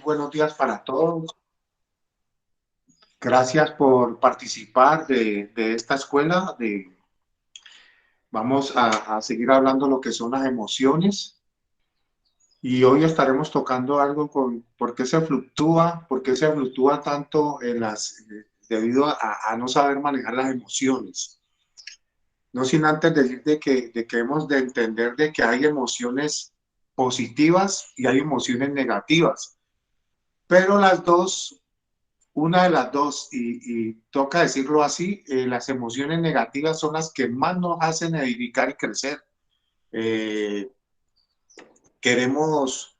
Buenos días para todos. Gracias por participar de esta escuela. Vamos a seguir hablando lo que son las emociones y hoy estaremos tocando algo con por qué se fluctúa tanto debido a no saber manejar las emociones. No sin antes decir de que hemos de entender de que hay emociones positivas y hay emociones negativas, pero una de las dos, y toca decirlo así, las emociones negativas son las que más nos hacen edificar y crecer. Eh, queremos,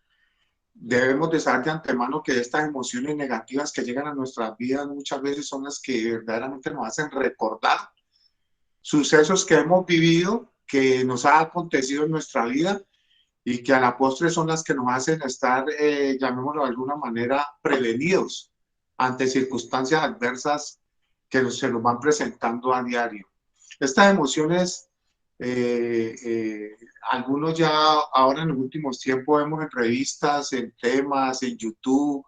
Debemos de saber de antemano que estas emociones negativas que llegan a nuestras vidas muchas veces son las que verdaderamente nos hacen recordar sucesos que hemos vivido, que nos ha acontecido en nuestra vida y que a la postre son las que nos hacen estar, llamémoslo de alguna manera, prevenidos ante circunstancias adversas que se nos van presentando a diario. Estas emociones, algunos ya ahora en los últimos tiempos vemos en revistas, en temas, en YouTube,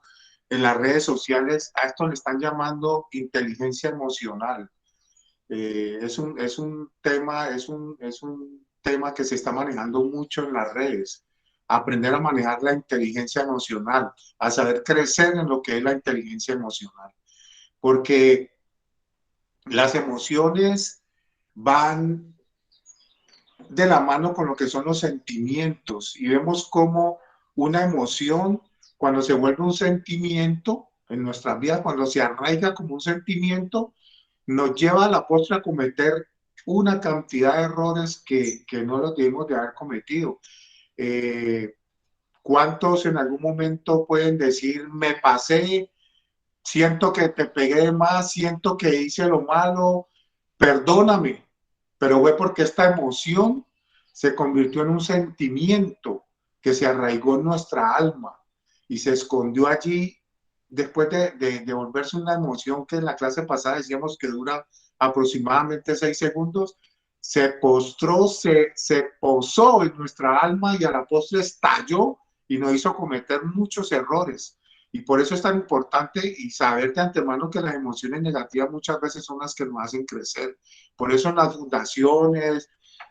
en las redes sociales, a esto le están llamando inteligencia emocional. Es un tema que se está manejando mucho en las redes. Aprender a manejar la inteligencia emocional, a saber crecer en lo que es la inteligencia emocional. Porque las emociones van de la mano con lo que son los sentimientos y vemos cómo una emoción, cuando se vuelve un sentimiento en nuestras vidas, cuando se arraiga como un sentimiento, nos lleva a la postre a cometer una cantidad de errores que no los debemos de haber cometido. Eh, ¿Cuántos en algún momento pueden decir, me pasé, siento que te pegué más, siento que hice lo malo, perdóname? Pero fue porque esta emoción se convirtió en un sentimiento que se arraigó en nuestra alma y se escondió allí después de volverse una emoción que en la clase pasada decíamos que dura aproximadamente 6 segundos, se postró, se posó en nuestra alma y a la postre estalló y nos hizo cometer muchos errores. Y por eso es tan importante y saber de antemano que las emociones negativas muchas veces son las que nos hacen crecer. Por eso en las fundaciones,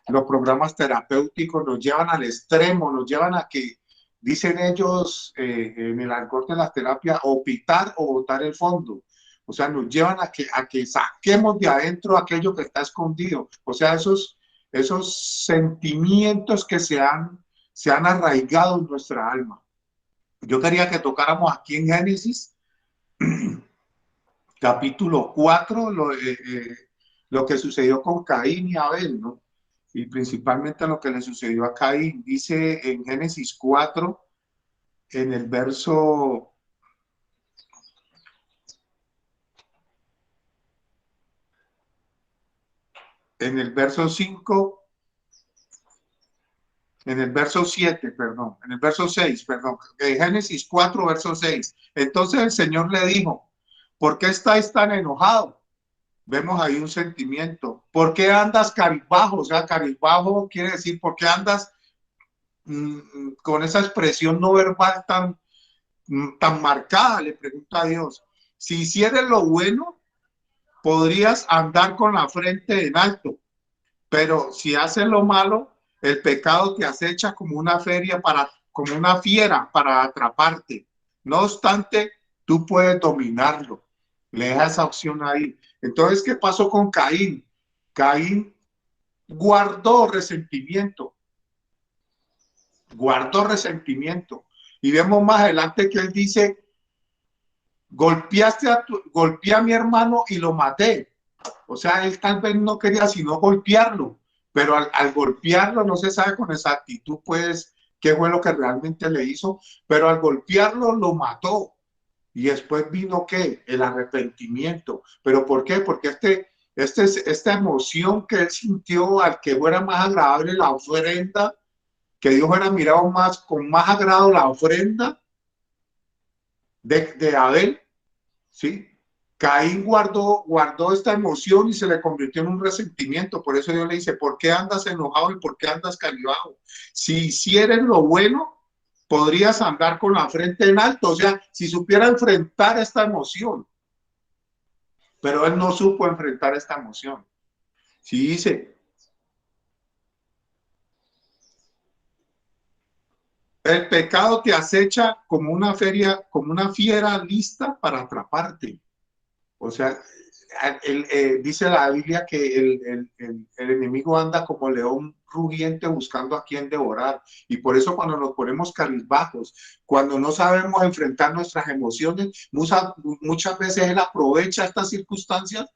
los programas terapéuticos nos llevan al extremo, nos llevan a que, dicen ellos en el argot de la terapia, o pitar o botar el fondo. O sea, nos llevan a que saquemos de adentro aquello que está escondido. O sea, esos sentimientos que se han arraigado en nuestra alma. Yo quería que tocáramos aquí en Génesis, capítulo 4, lo que sucedió con Caín y Abel, ¿no? Y principalmente lo que le sucedió a Caín. Dice en Génesis 4, en el verso, en el verso 5, en el verso 7, perdón, en el verso 6, perdón, Génesis 4, verso 6. Entonces el Señor le dijo, ¿por qué estáis tan enojados? Vemos ahí un sentimiento. ¿Por qué andas cabizbajo? O sea, cabizbajo quiere decir, ¿por qué andas con esa expresión no verbal tan marcada? Le pregunta a Dios. Si hicieres lo bueno, podrías andar con la frente en alto, pero si haces lo malo, el pecado te acecha como una fiera para atraparte. No obstante, tú puedes dominarlo. Le deja esa opción ahí. Entonces, ¿qué pasó con Caín? Caín guardó resentimiento, guardó resentimiento. Y vemos más adelante que él dice, golpeé a mi hermano y lo maté. O sea, él tal vez no quería sino golpearlo, pero al golpearlo no se sabe con exactitud, pues, qué fue lo que realmente le hizo, pero al golpearlo lo mató. Y después vino, ¿qué? El arrepentimiento. ¿Pero por qué? Porque esta emoción que él sintió al que fuera más agradable la ofrenda, que Dios hubiera mirado más, con más agrado la ofrenda de Abel, ¿sí? Caín guardó esta emoción y se le convirtió en un resentimiento. Por eso Dios le dice, ¿por qué andas enojado y por qué andas cabizbajo? Si hicieres lo bueno, podrías andar con la frente en alto, o sea, si supiera enfrentar esta emoción, pero él no supo enfrentar esta emoción. Sí dice, el pecado te acecha como una fiera lista para atraparte. O sea, dice la Biblia que el enemigo anda como león rugiente buscando a quien devorar. Y por eso cuando nos ponemos cabizbajos, cuando no sabemos enfrentar nuestras emociones, muchas veces él aprovecha estas circunstancias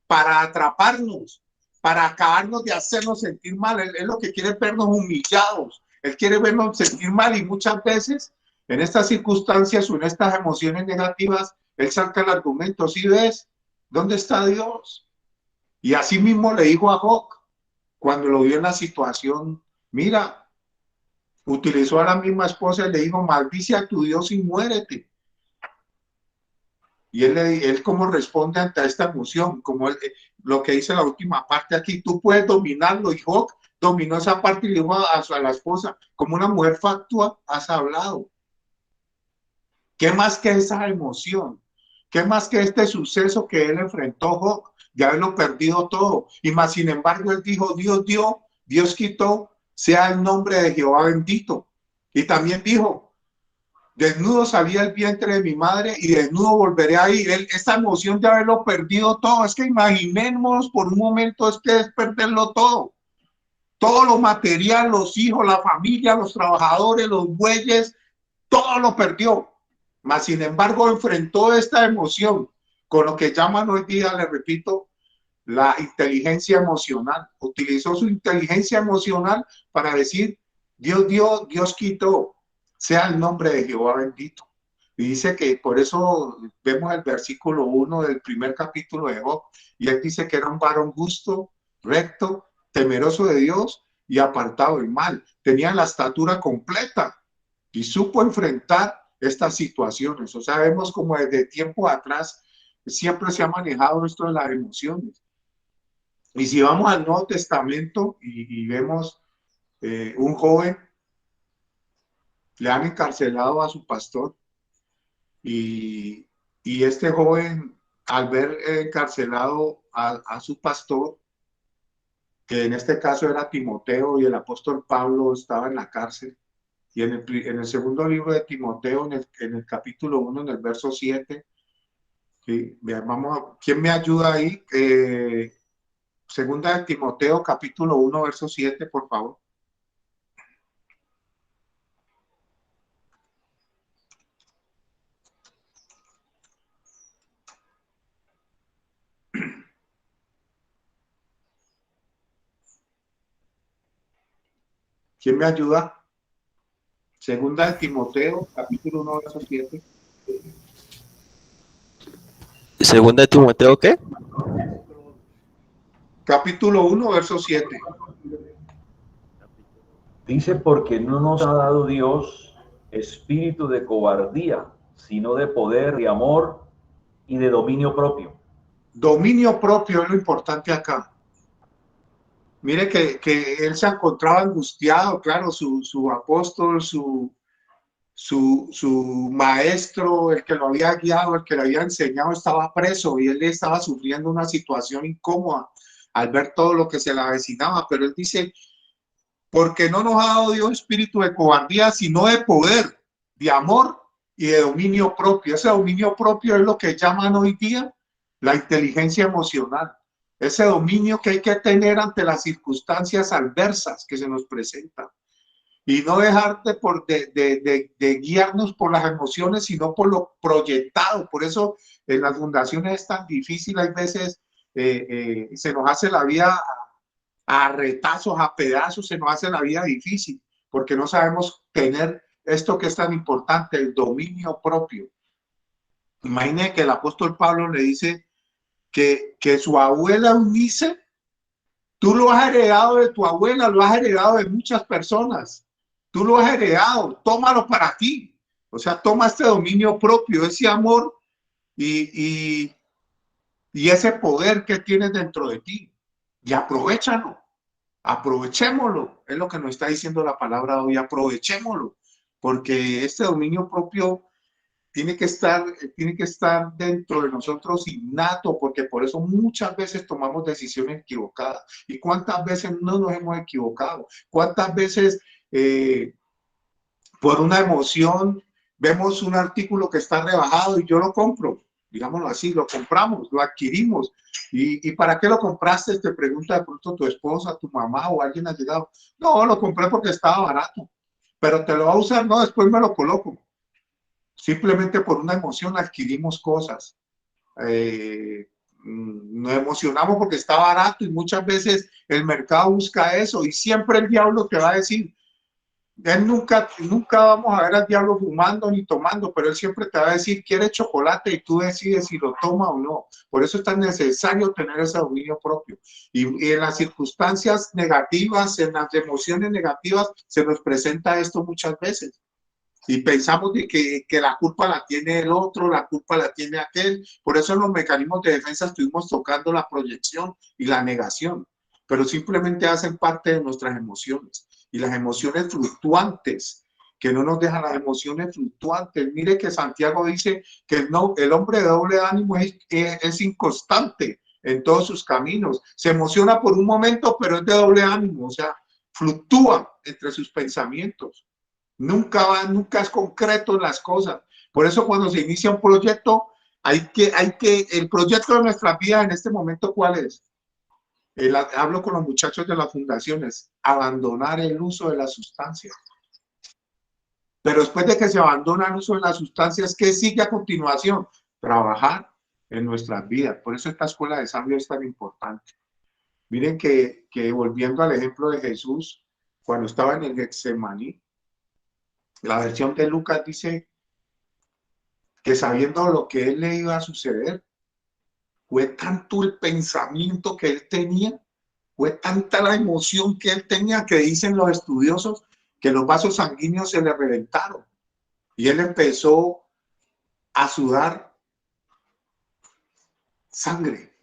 para atraparnos, para acabarnos de hacernos sentir mal. Él lo que quiere es vernos humillados. Él quiere vernos sentir mal y muchas veces en estas circunstancias o en estas emociones negativas, él saca el argumento, ¿sí ves? ¿Dónde está Dios? Y así mismo le dijo a Job, cuando lo vio en la situación, mira, utilizó a la misma esposa y le dijo, maldice a tu Dios y muérete. Y él como responde ante esta emoción, como lo que dice la última parte aquí, tú puedes dominarlo. Y Job dominó esa parte y le dijo a la esposa, como una mujer factua, has hablado. ¿Qué más que esa emoción? ¿Qué más que este suceso que él enfrentó, Job, de haberlo perdido todo? Y más sin embargo, él dijo, Dios dio, Dios quitó, sea el nombre de Jehová bendito. Y también dijo, desnudo salí del vientre de mi madre y desnudo volveré ahí. Esa emoción de haberlo perdido todo, es que imaginemos por un momento es que es perderlo todo. Todo lo material, los hijos, la familia, los trabajadores, los bueyes, todo lo perdió. Mas, sin embargo, enfrentó esta emoción con lo que llaman hoy día, le repito, la inteligencia emocional. Utilizó su inteligencia emocional para decir, Dios dio, Dios quitó, sea el nombre de Jehová bendito. Y dice que por eso vemos el versículo 1 del primer capítulo de Job, y él dice que era un varón justo, recto, temeroso de Dios y apartado del mal. Tenía la estatura completa y supo enfrentar estas situaciones. O sea, vemos como desde tiempo atrás siempre se ha manejado esto de las emociones. Y si vamos al Nuevo Testamento y vemos un joven, le han encarcelado a su pastor y, y este joven, al ver encarcelado a su pastor, que en este caso era Timoteo y el apóstol Pablo estaba en la cárcel, y en el segundo libro de Timoteo, en el capítulo 1, en el verso 7, ¿sí? ¿Quién me ayuda ahí? Segunda de Timoteo, capítulo 1, verso 7, por favor. ¿Quién me ayuda? Segunda de Timoteo, capítulo 1, verso 7. Segunda de Timoteo, ¿qué? Capítulo 1, verso 7. Dice, porque no nos ha dado Dios espíritu de cobardía, sino de poder, de amor y de dominio propio. Dominio propio es lo importante acá. Mire que él se encontraba angustiado, claro, su apóstol, su maestro, el que lo había guiado, el que le había enseñado, estaba preso y él estaba sufriendo una situación incómoda al ver todo lo que se le avecinaba. Pero él dice, porque no nos ha dado Dios espíritu de cobardía, sino de poder, de amor y de dominio propio. Ese dominio propio es lo que llaman hoy día la inteligencia emocional. Ese dominio que hay que tener ante las circunstancias adversas que se nos presentan. Y no dejar de guiarnos por las emociones, sino por lo proyectado. Por eso en las fundaciones es tan difícil, hay veces se nos hace la vida a retazos, a pedazos, se nos hace la vida difícil, porque no sabemos tener esto que es tan importante, el dominio propio. Imagine que el apóstol Pablo le dice que su abuela Eunice, tú lo has heredado de tu abuela, lo has heredado de muchas personas, tú lo has heredado, tómalo para ti. O sea, toma este dominio propio, ese amor y ese poder que tienes dentro de ti y aprovechalo. Aprovechémoslo, es lo que nos está diciendo la palabra hoy, aprovechémoslo. porque este dominio propio tiene que estar dentro de nosotros innato, porque por eso muchas veces tomamos decisiones equivocadas. ¿Y cuántas veces no nos hemos equivocado? ¿Cuántas veces por una emoción vemos un artículo que está rebajado y yo lo compro? Digámoslo así, lo compramos, lo adquirimos. ¿Y para qué lo compraste? Te pregunta de pronto tu esposa, tu mamá o alguien ha llegado. No, lo compré porque estaba barato. Pero te lo va a usar, no, después me lo coloco. Simplemente por una emoción adquirimos cosas. Nos emocionamos porque está barato y muchas veces el mercado busca eso y siempre el diablo te va a decir, él nunca vamos a ver al diablo fumando ni tomando, pero él siempre te va a decir, quiere chocolate y tú decides si lo toma o no. Por eso es tan necesario tener ese dominio propio. Y en las circunstancias negativas, en las emociones negativas, se nos presenta esto muchas veces. Y pensamos de que la culpa la tiene el otro, la culpa la tiene aquel. Por eso en los mecanismos de defensa estuvimos tocando la proyección y la negación, pero simplemente hacen parte de nuestras emociones. Y las emociones fluctuantes, que no nos dejan las emociones fluctuantes. Mire que Santiago dice que el hombre de doble ánimo es inconstante en todos sus caminos. Se emociona por un momento, pero es de doble ánimo, o sea, fluctúa entre sus pensamientos. Nunca es concreto en las cosas. Por eso cuando se inicia un proyecto, el proyecto de nuestras vidas en este momento, ¿cuál es? Hablo con los muchachos de las fundaciones, abandonar el uso de las sustancias. Pero después de que se abandona el uso de las sustancias, ¿qué sigue a continuación? Trabajar en nuestras vidas. Por eso esta escuela de San Luis es tan importante. Miren que volviendo al ejemplo de Jesús, cuando estaba en el Getsemaní, la versión de Lucas dice que sabiendo lo que él le iba a suceder, fue tanto el pensamiento que él tenía, fue tanta la emoción que él tenía, que dicen los estudiosos que los vasos sanguíneos se le reventaron y él empezó a sudar sangre.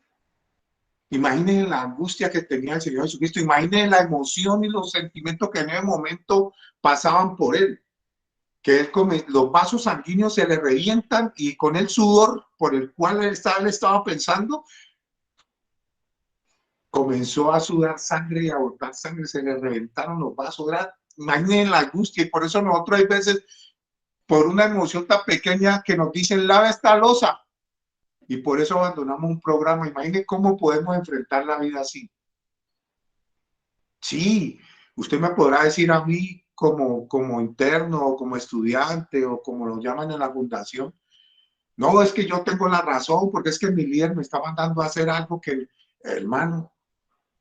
Imaginen la angustia que tenía el Señor Jesucristo, imaginen la emoción y los sentimientos que en ese momento pasaban por él. Que los vasos sanguíneos se le revientan y con el sudor por el cual él estaba pensando, comenzó a sudar sangre y a botar sangre, se le reventaron los vasos. Imaginen la angustia y por eso nosotros hay veces, por una emoción tan pequeña que nos dicen, lava esta losa, y por eso abandonamos un programa. Imaginen cómo podemos enfrentar la vida así. Sí, usted me podrá decir a mí como interno o como estudiante o como lo llaman en la fundación, no, es que yo tengo la razón porque es que mi líder me está mandando a hacer algo que, hermano,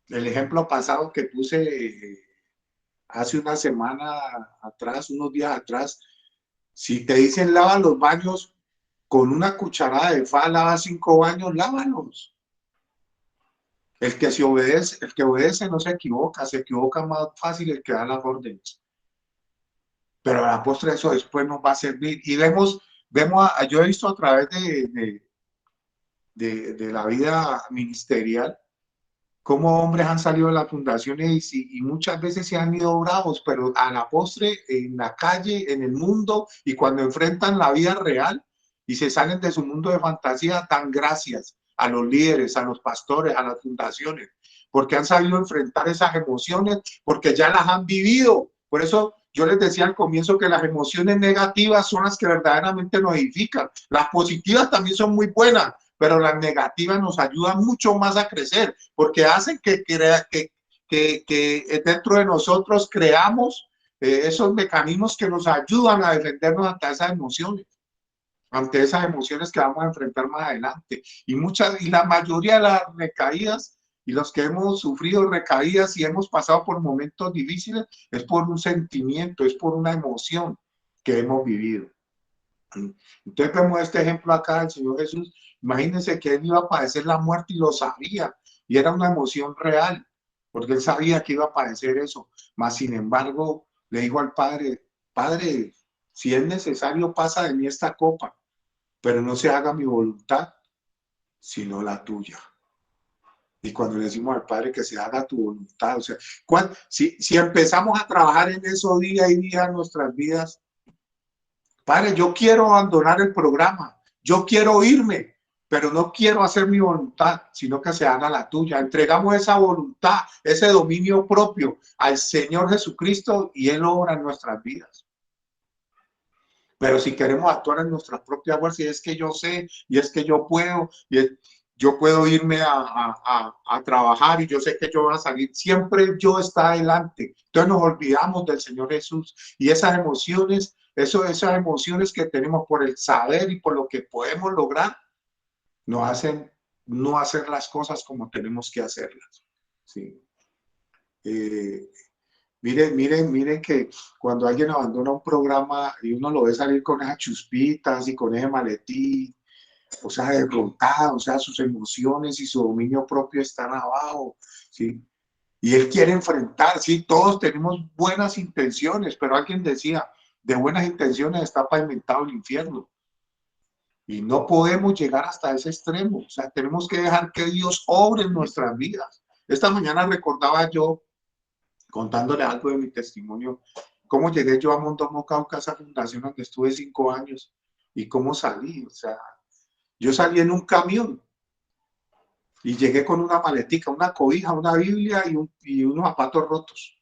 el ejemplo pasado que puse hace una semana atrás, unos días atrás, si te dicen lava los baños con una cucharada de fa, lava 5 baños, lávalos. El que obedece no se equivoca más fácil el que da las órdenes. Pero a la postre eso después nos va a servir. Y yo he visto a través de la vida ministerial cómo hombres han salido de las fundaciones y muchas veces se han ido bravos, pero a la postre en la calle, en el mundo y cuando enfrentan la vida real y se salen de su mundo de fantasía, dan gracias a los líderes, a los pastores, a las fundaciones, porque han sabido enfrentar esas emociones, porque ya las han vivido. Por eso yo les decía al comienzo que las emociones negativas son las que verdaderamente nos edifican. Las positivas también son muy buenas, pero las negativas nos ayudan mucho más a crecer, porque hacen que dentro de nosotros creamos esos mecanismos que nos ayudan a defendernos ante esas emociones que vamos a enfrentar más adelante. Y la mayoría de las recaídas y los que hemos sufrido recaídas y hemos pasado por momentos difíciles es por un sentimiento, es por una emoción que hemos vivido. Entonces vemos este ejemplo acá del Señor Jesús. Imagínense que él iba a padecer la muerte y lo sabía, y era una emoción real, porque él sabía que iba a padecer eso, mas sin embargo le dijo al Padre, Padre, si es necesario pasa de mí esta copa, pero no se haga mi voluntad, sino la tuya. Y cuando le decimos al Padre que se haga tu voluntad, o sea, si empezamos a trabajar en eso día y día en nuestras vidas, Padre, yo quiero abandonar el programa, yo quiero irme, pero no quiero hacer mi voluntad, sino que se haga la tuya. Entregamos esa voluntad, ese dominio propio al Señor Jesucristo y Él obra en nuestras vidas. Pero si queremos actuar en nuestra propia fuerza, y es que yo sé, y es que yo puedo, yo puedo irme a trabajar y yo sé que yo voy a salir, siempre yo está adelante. Entonces nos olvidamos del Señor Jesús y esas emociones, esas emociones que tenemos por el saber y por lo que podemos lograr, nos hacen no hacer las cosas como tenemos que hacerlas. ¿Sí? Miren que cuando alguien abandona un programa y uno lo ve salir con esas chuspitas y con ese maletín, o sea, derrotado, o sea, sus emociones y su dominio propio están abajo, ¿sí? Y él quiere enfrentar, sí, todos tenemos buenas intenciones, pero alguien decía, de buenas intenciones está pavimentado el infierno. Y no podemos llegar hasta ese extremo, o sea, tenemos que dejar que Dios obre en nuestras vidas. Esta mañana recordaba yo, contándole algo de mi testimonio, cómo llegué yo a Mondomo Cauca, esa fundación donde estuve 5 años, y cómo salí, o sea, yo salí en un camión y llegué con una maletica, una cobija, una Biblia y unos zapatos rotos.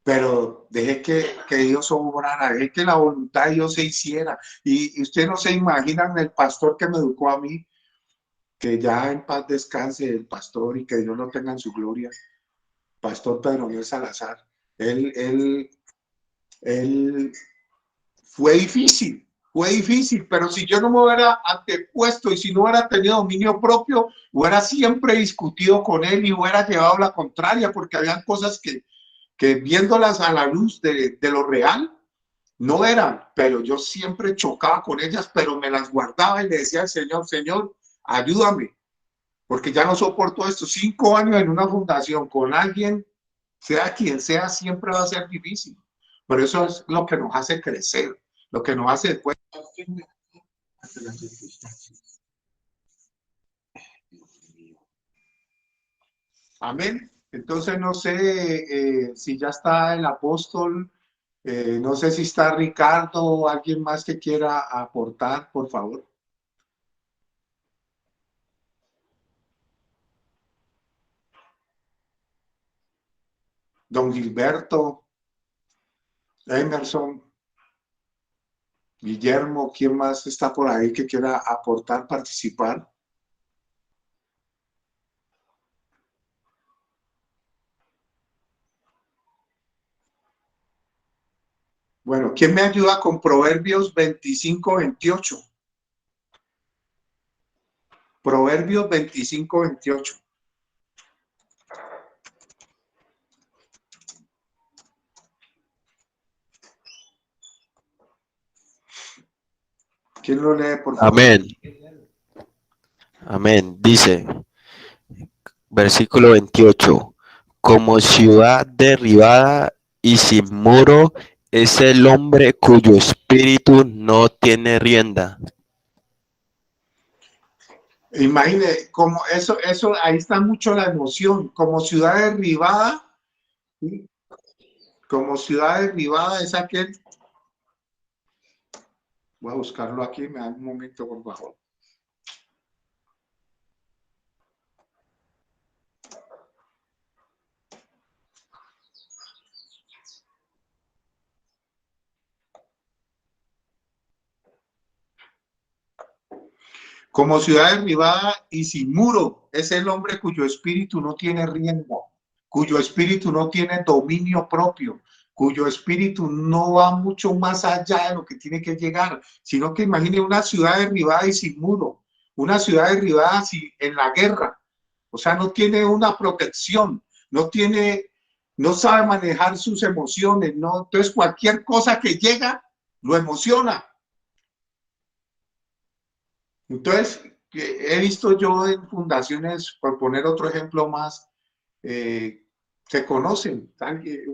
Pero dejé que Dios obrara, dejé que la voluntad de Dios se hiciera. Y usted no se imaginan el pastor que me educó a mí, que ya en paz descanse el pastor y que Dios lo tenga en su gloria, Pastor Pedro Miguel Salazar. Él fue difícil, pero si yo no me hubiera antepuesto y si no hubiera tenido dominio propio, hubiera siempre discutido con él y hubiera llevado la contraria, porque habían cosas que viéndolas a la luz de lo real, no eran, pero yo siempre chocaba con ellas, pero me las guardaba y le decía al Señor, Señor, ayúdame, porque ya no soporto esto. 5 años en una fundación con alguien, sea quien sea, siempre va a ser difícil. Pero eso es lo que nos hace crecer, lo que nos hace después. Amén. Entonces no sé si ya está el apóstol, no sé si está Ricardo o alguien más que quiera aportar, por favor. Don Gilberto, Emerson, Guillermo, ¿quién más está por ahí que quiera aportar, participar? Bueno, ¿quién me ayuda con Proverbios 25-28? Proverbios 25-28. ¿Quién lo lee, por favor? Amén. Amén. Dice, versículo 28. Como ciudad derribada y sin muro es el hombre cuyo espíritu no tiene rienda. Imagine, como eso, ahí está mucho la emoción, como ciudad derribada, ¿sí? Como ciudad derribada es aquel, voy a buscarlo aquí, me da un momento, por favor. Como ciudad derribada y sin muro, es el hombre cuyo espíritu no tiene rienda, cuyo espíritu no tiene dominio propio, cuyo espíritu no va mucho más allá de lo que tiene que llegar, sino que imagine una ciudad derribada y sin muro, una ciudad derribada en la guerra, o sea, no tiene una protección, no sabe manejar sus emociones, no, entonces cualquier cosa que llega lo emociona. Entonces, he visto yo en fundaciones, por poner otro ejemplo más, se conocen,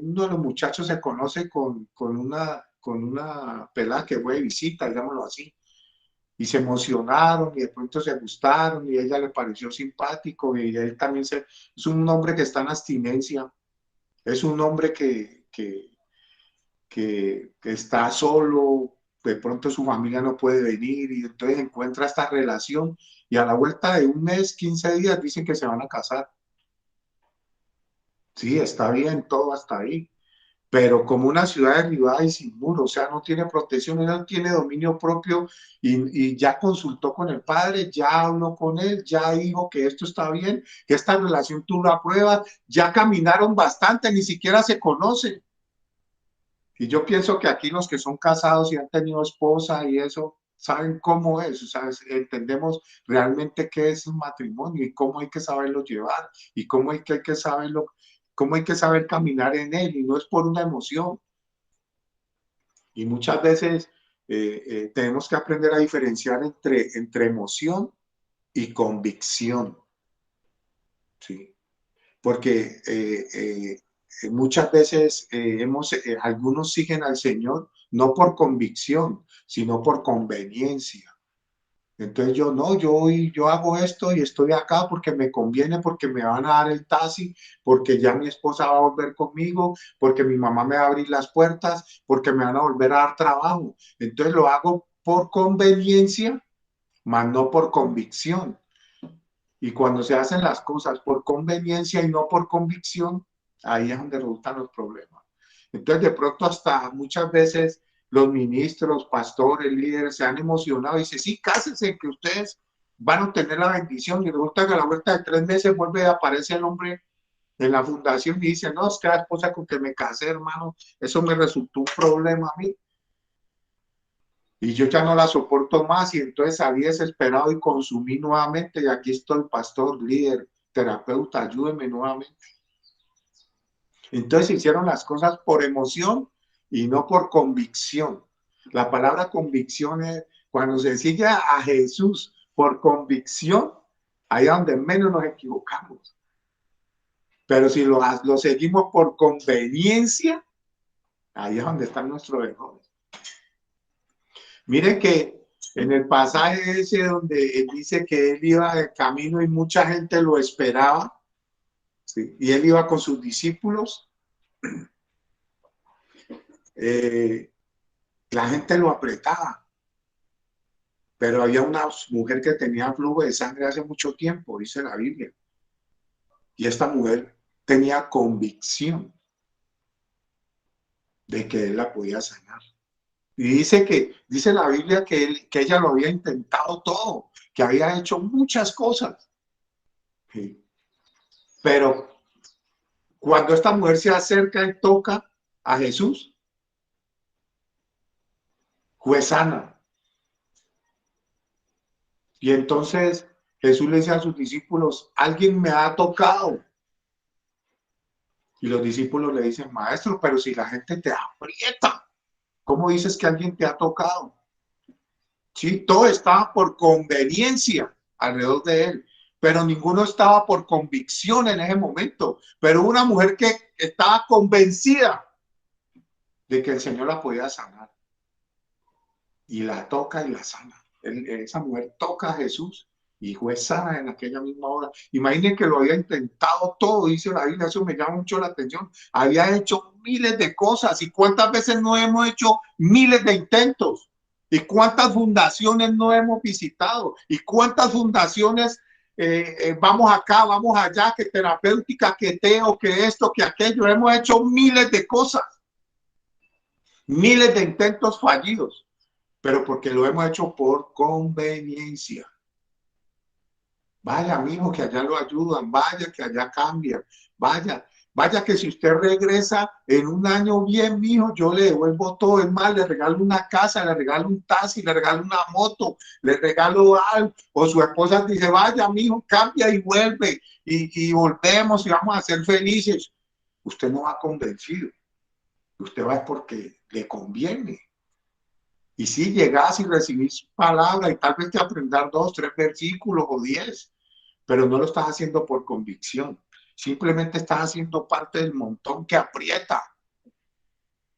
uno de los muchachos se conoce con una pelada que fue de visita, digámoslo así, y se emocionaron y de pronto se gustaron y a ella le pareció simpático y él también es un hombre que está en abstinencia, es un hombre que que está solo, de pronto su familia no puede venir y entonces encuentra esta relación y a la vuelta de un mes, 15 días, dicen que se van a casar. Sí, está bien, todo hasta ahí, pero como una ciudad derribada y sin muro, o sea, no tiene protección, él no tiene dominio propio y ya consultó con el padre, ya habló con él, ya dijo que esto está bien, que esta relación tú la pruebas, ya caminaron bastante, ni siquiera se conocen. Y yo pienso que aquí los que son casados y han tenido esposa y eso, saben cómo es, o sea, entendemos realmente qué es un matrimonio y cómo hay que saberlo llevar y hay que saberlo, cómo hay que saber caminar en él y no es por una emoción. Y muchas veces tenemos que aprender a diferenciar entre emoción y convicción, ¿sí? Porque muchas veces algunos siguen al Señor no por convicción, sino por conveniencia. Entonces yo no, yo hago esto y estoy acá porque me conviene, porque me van a dar el taxi, porque ya mi esposa va a volver conmigo, porque mi mamá me va a abrir las puertas, porque me van a volver a dar trabajo. Entonces lo hago por conveniencia, más no por convicción. Y cuando se hacen las cosas por conveniencia y no por convicción, ahí es donde resultan los problemas. Entonces, de pronto, hasta muchas veces los ministros, pastores, líderes se han emocionado y dicen, sí, cásense, que ustedes van a obtener la bendición. Y resulta que a la vuelta de 3 meses vuelve a aparecer el hombre en la fundación y dice, no, es que la esposa con que me casé, hermano, eso me resultó un problema a mí. Y yo ya no la soporto más y entonces salí desesperado y consumí nuevamente y aquí estoy, pastor, líder, terapeuta, ayúdeme nuevamente. Entonces hicieron las cosas por emoción y no por convicción. La palabra convicción es cuando se sigue a Jesús por convicción, ahí es donde menos nos equivocamos. Pero si lo seguimos por conveniencia, ahí es donde están nuestros errores. Miren que en el pasaje ese donde él dice que él iba de camino y mucha gente lo esperaba, ¿sí? Y él iba con sus discípulos, la gente lo apretaba, pero había una mujer que tenía flujo de sangre hace mucho tiempo, dice la Biblia, y esta mujer tenía convicción de que él la podía sanar. Y dice la Biblia que ella lo había intentado todo, que había hecho muchas cosas. ¿Sí? Pero cuando esta mujer se acerca y toca a Jesús, fue sana. Y entonces Jesús le dice a sus discípulos, alguien me ha tocado. Y los discípulos le dicen, maestro, pero si la gente te aprieta, ¿cómo dices que alguien te ha tocado? Sí, todo estaba por conveniencia alrededor de él, pero ninguno estaba por convicción en ese momento. Pero una mujer que estaba convencida de que el Señor la podía sanar y la toca y la sana. Esa mujer toca a Jesús y fue sana en aquella misma hora. Imaginen que lo había intentado todo, dice la Biblia, eso me llama mucho la atención. Había hecho miles de cosas y cuántas veces no hemos hecho miles de intentos. ¿Y cuántas fundaciones no hemos visitado? ¿Y cuántas fundaciones vamos acá, vamos allá, que terapéutica, que teo, que esto, que aquello? Hemos hecho miles de cosas, miles de intentos fallidos, pero porque lo hemos hecho por conveniencia. Vaya, mijo, que allá lo ayudan, vaya, que allá cambian, vaya que si usted regresa en un año bien, mijo, yo le devuelvo todo, es más, le regalo una casa, le regalo un taxi, le regalo una moto, le regalo algo, o su esposa dice, vaya, mijo, cambia y vuelve, y volvemos y vamos a ser felices. Usted no va convencido, usted va porque le conviene. Y si llegas y recibís palabra y tal vez te aprendas 2, 3 versículos o 10, pero no lo estás haciendo por convicción. Simplemente estás haciendo parte del montón que aprieta.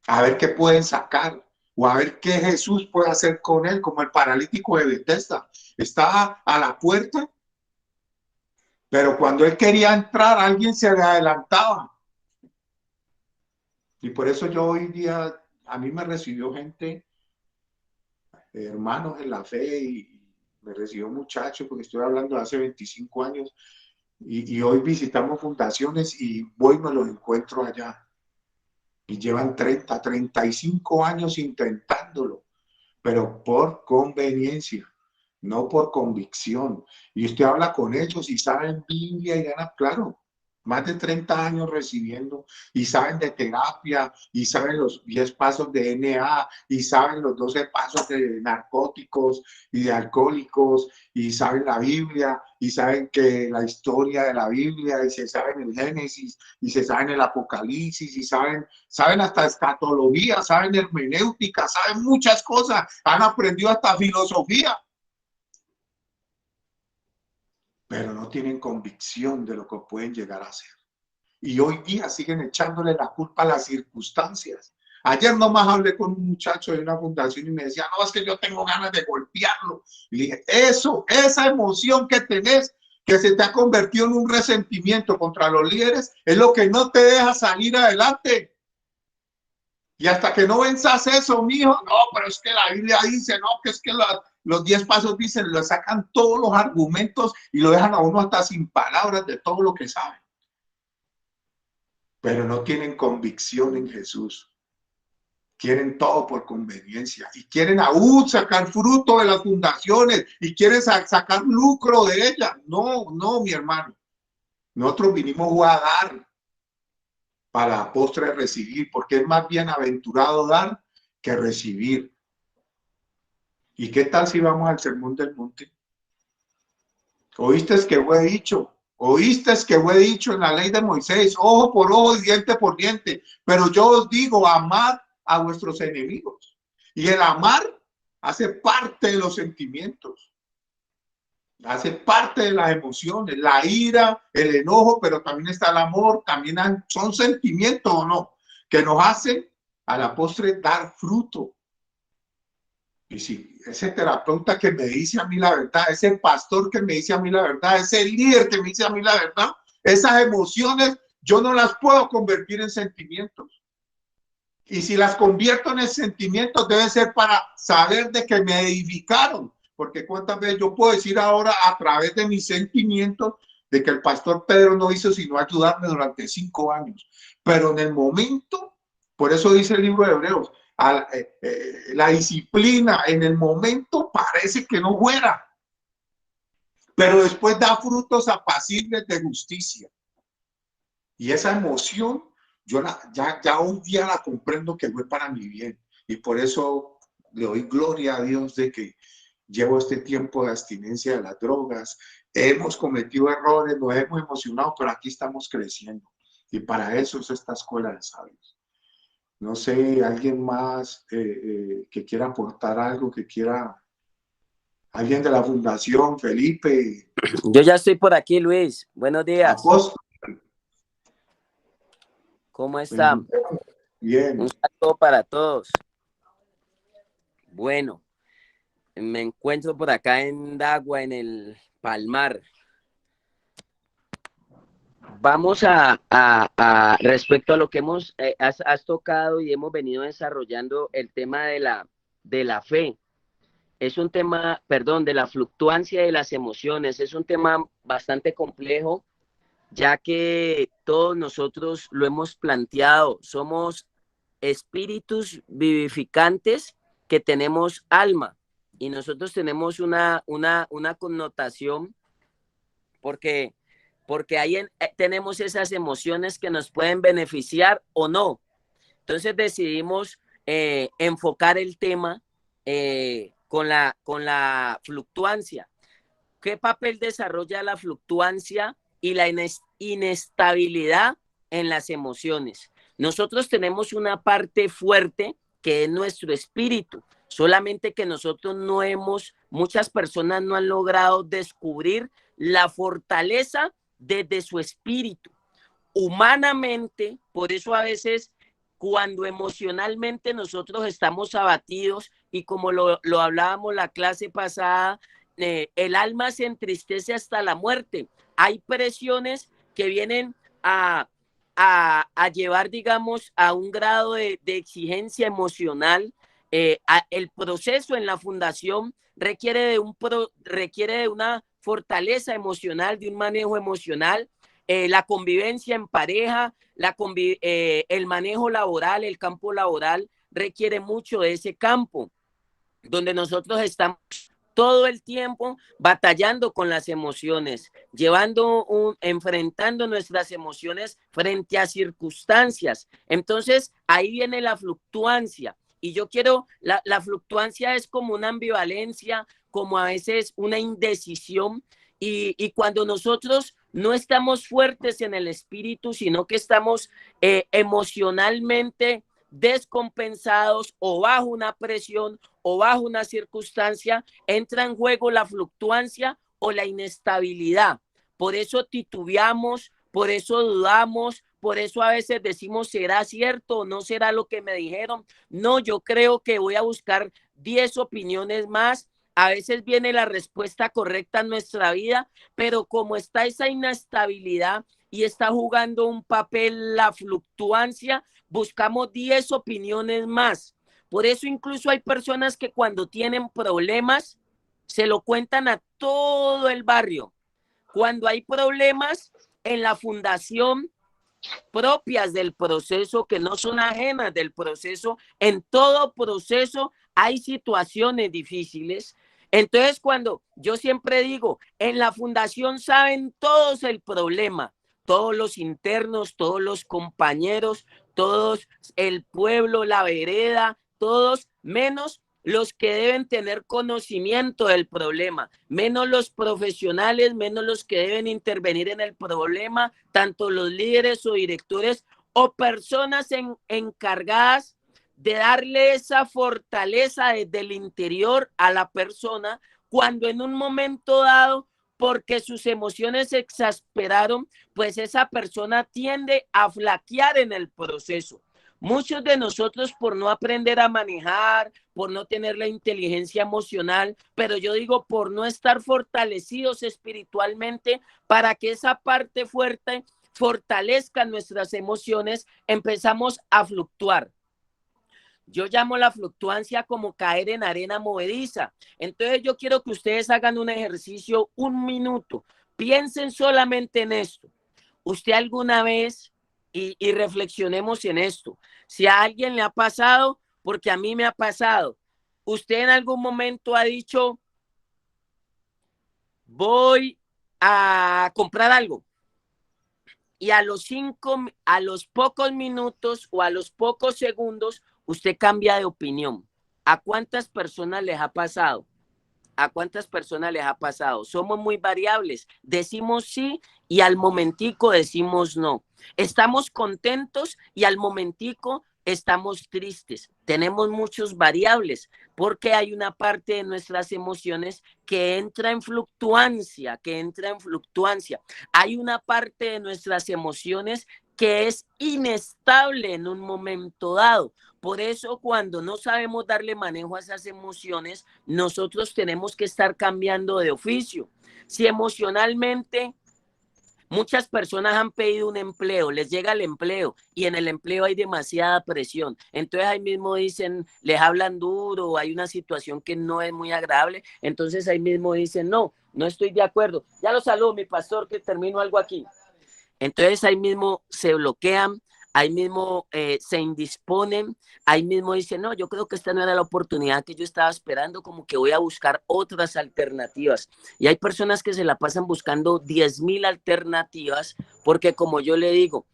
A ver qué pueden sacar o a ver qué Jesús puede hacer con él, como el paralítico de Bethesda. Estaba a la puerta, pero cuando él quería entrar, alguien se le adelantaba. Y por eso yo hoy día a mí me recibió gente, hermanos en la fe, y me recibió muchachos, porque estoy hablando de hace 25 años, y hoy visitamos fundaciones y voy y me los encuentro allá. Y llevan 35 años intentándolo, pero por conveniencia, no por convicción. Y usted habla con ellos y saben Biblia y ganan, claro, más de 30 años recibiendo, y saben de terapia, y saben los 10 pasos de NA, y saben los 12 pasos de narcóticos y de alcohólicos, y saben la Biblia, y saben que la historia de la Biblia, y se saben el Génesis, y se saben el Apocalipsis, y saben hasta escatología, saben hermenéutica, saben muchas cosas, han aprendido hasta filosofía, pero no tienen convicción de lo que pueden llegar a ser. Y hoy día siguen echándole la culpa a las circunstancias. Ayer nomás hablé con un muchacho de una fundación y me decía, no, es que yo tengo ganas de golpearlo. Y le dije, esa emoción que tenés, que se te ha convertido en un resentimiento contra los líderes, es lo que no te deja salir adelante. Y hasta que no venzas eso, mijo, no, pero es que la Biblia dice, no, que es que los 10 pasos dicen, le sacan todos los argumentos y lo dejan a uno hasta sin palabras de todo lo que sabe. Pero no tienen convicción en Jesús. Quieren todo por conveniencia y quieren aún sacar fruto de las fundaciones y quieren sacar lucro de ellas. No, no, mi hermano. Nosotros vinimos a dar para la postre recibir, porque es más bienaventurado dar que recibir. ¿Y qué tal si vamos al sermón del monte? ¿Oíste que fue dicho? ¿Oíste que fue dicho en la ley de Moisés? Ojo por ojo y diente por diente. Pero yo os digo, amad a vuestros enemigos. Y el amar hace parte de los sentimientos. Hace parte de las emociones, la ira, el enojo, pero también está el amor, también son sentimientos o no, que nos hacen a la postre dar fruto. Y si ese terapeuta que me dice a mí la verdad, ese pastor que me dice a mí la verdad, ese líder que me dice a mí la verdad, esas emociones yo no las puedo convertir en sentimientos. Y si las convierto en sentimientos, debe ser para saber de que me edificaron. Porque cuántas veces yo puedo decir ahora a través de mis sentimientos de que el pastor Pedro no hizo sino ayudarme durante 5 años. Pero en el momento, por eso dice el libro de Hebreos, la disciplina en el momento parece que no fuera, pero después da frutos apacibles de justicia. Y esa emoción, yo ya un día la comprendo que fue para mi bien. Y por eso le doy gloria a Dios de que llevo este tiempo de abstinencia de las drogas. Hemos cometido errores, nos hemos emocionado, pero aquí estamos creciendo. Y para eso es esta escuela de sabios. No sé, alguien más que quiera aportar algo, alguien de la fundación, Felipe. Yo ya estoy por aquí, Luis. Buenos días. Apóstol. ¿Cómo están? Bien. Un saludo para todos. Bueno, me encuentro por acá en Dagua, en el Palmar. Vamos a respecto a lo que has tocado y hemos venido desarrollando el tema de la fe. Es un tema, perdón, de la fluctuancia de las emociones. Es un tema bastante complejo, ya que todos nosotros lo hemos planteado. Somos espíritus vivificantes que tenemos alma, y nosotros tenemos una connotación porque ahí tenemos esas emociones que nos pueden beneficiar o no. Entonces decidimos enfocar el tema con la fluctuancia. ¿Qué papel desarrolla la fluctuancia y la inestabilidad en las emociones? Nosotros tenemos una parte fuerte que es nuestro espíritu, solamente que nosotros muchas personas no han logrado descubrir la fortaleza desde su espíritu. Humanamente, por eso a veces cuando emocionalmente nosotros estamos abatidos, y como lo hablábamos la clase pasada, el alma se entristece hasta la muerte. Hay presiones que vienen a a llevar, digamos, a un grado de exigencia emocional. El proceso en la fundación requiere de una fortaleza emocional, de un manejo emocional, la convivencia en pareja, el manejo laboral, el campo laboral requiere mucho de ese campo, donde nosotros estamos todo el tiempo batallando con las emociones, enfrentando nuestras emociones frente a circunstancias. Entonces, ahí viene la fluctuancia. Y la fluctuancia es como una ambivalencia, como a veces una indecisión. Y cuando nosotros no estamos fuertes en el espíritu, sino que estamos emocionalmente descompensados o bajo una presión o bajo una circunstancia, entra en juego la fluctuancia o la inestabilidad. Por eso titubeamos, por eso dudamos, por eso a veces decimos, ¿será cierto o no será lo que me dijeron? No, yo creo que voy a buscar 10 opiniones más. A veces viene la respuesta correcta en nuestra vida, pero como está esa inestabilidad y está jugando un papel la fluctuancia, buscamos 10 opiniones más. Por eso incluso hay personas que cuando tienen problemas se lo cuentan a todo el barrio. Cuando hay problemas en la fundación propias del proceso, que no son ajenas del proceso, en todo proceso hay situaciones difíciles. Entonces, cuando yo siempre digo, en la fundación saben todos el problema, todos los internos, todos los compañeros, todos el pueblo, la vereda, todos menos los que deben tener conocimiento del problema, menos los profesionales, menos los que deben intervenir en el problema, tanto los líderes o directores o personas encargadas de darle esa fortaleza desde el interior a la persona cuando en un momento dado, porque sus emociones se exasperaron, pues esa persona tiende a flaquear en el proceso. Muchos de nosotros por no aprender a manejar, por no tener la inteligencia emocional, pero yo digo por no estar fortalecidos espiritualmente para que esa parte fuerte fortalezca nuestras emociones, empezamos a fluctuar. Yo llamo la fluctuancia como caer en arena movediza. Entonces yo quiero que ustedes hagan un ejercicio, 1 minuto. Piensen solamente en esto. ¿Usted alguna vez, y reflexionemos en esto, si a alguien le ha pasado, porque a mí me ha pasado, usted en algún momento ha dicho, voy a comprar algo, y a los pocos minutos o a los pocos segundos, usted cambia de opinión? ¿A cuántas personas les ha pasado? ¿A cuántas personas les ha pasado? Somos muy variables. Decimos sí y al momentico decimos no. Estamos contentos y al momentico estamos tristes. Tenemos muchos variables porque hay una parte de nuestras emociones que entra en fluctuancia, Hay una parte de nuestras emociones que es inestable en un momento dado. Por eso, cuando no sabemos darle manejo a esas emociones, nosotros tenemos que estar cambiando de oficio. Si emocionalmente muchas personas han pedido un empleo, les llega el empleo y en el empleo hay demasiada presión, entonces ahí mismo dicen, les hablan duro, hay una situación que no es muy agradable, entonces ahí mismo dicen, no, no estoy de acuerdo. Ya lo saludo, mi pastor, que termino algo aquí. Entonces ahí mismo se bloquean, ahí mismo se indisponen, ahí mismo dicen, no, yo creo que esta no era la oportunidad que yo estaba esperando, como que voy a buscar otras alternativas. Y hay personas que se la pasan buscando 10,000 alternativas porque como le digo,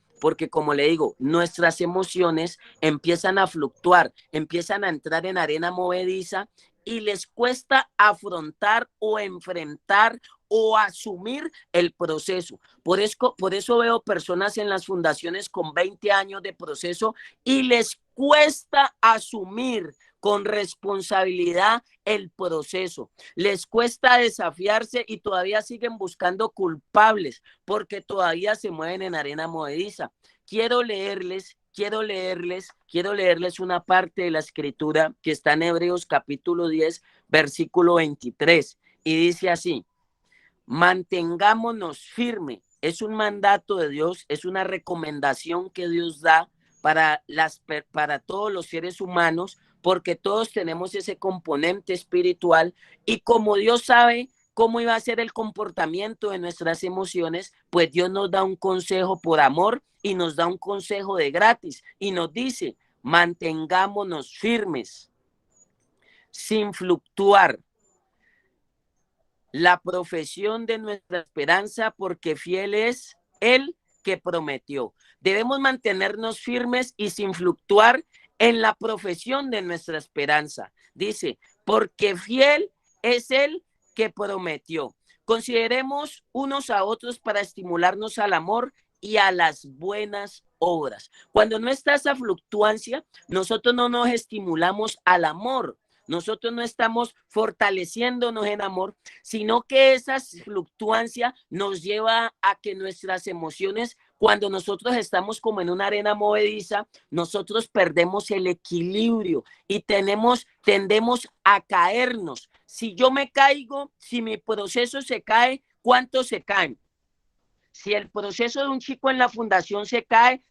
nuestras emociones empiezan a fluctuar, empiezan a entrar en arena movediza y les cuesta afrontar o enfrentar o asumir el proceso. Por eso veo personas en las fundaciones con 20 años de proceso y les cuesta asumir con responsabilidad el proceso. Les cuesta desafiarse y todavía siguen buscando culpables porque todavía se mueven en arena movediza. Quiero leerles una parte de la escritura que está en Hebreos capítulo 10, versículo 23, y dice así: mantengámonos firme es un mandato de Dios, es una recomendación que Dios da para todos los seres humanos, porque todos tenemos ese componente espiritual y como Dios sabe cómo iba a ser el comportamiento de nuestras emociones, pues Dios nos da un consejo por amor y nos da un consejo de gratis y nos dice, mantengámonos firmes, sin fluctuar la profesión de nuestra esperanza, porque fiel es el que prometió. Debemos mantenernos firmes y sin fluctuar en la profesión de nuestra esperanza. Dice, porque fiel es el que prometió. Consideremos unos a otros para estimularnos al amor y a las buenas obras. Cuando no está esa fluctuancia, nosotros no nos estimulamos al amor. Nosotros no estamos fortaleciéndonos en amor, sino que esa fluctuancia nos lleva a que nuestras emociones, cuando nosotros estamos como en una arena movediza, nosotros perdemos el equilibrio y tendemos a caernos. Si yo me caigo, si mi proceso se cae, ¿cuántos se caen? Si el proceso de un chico en la fundación se cae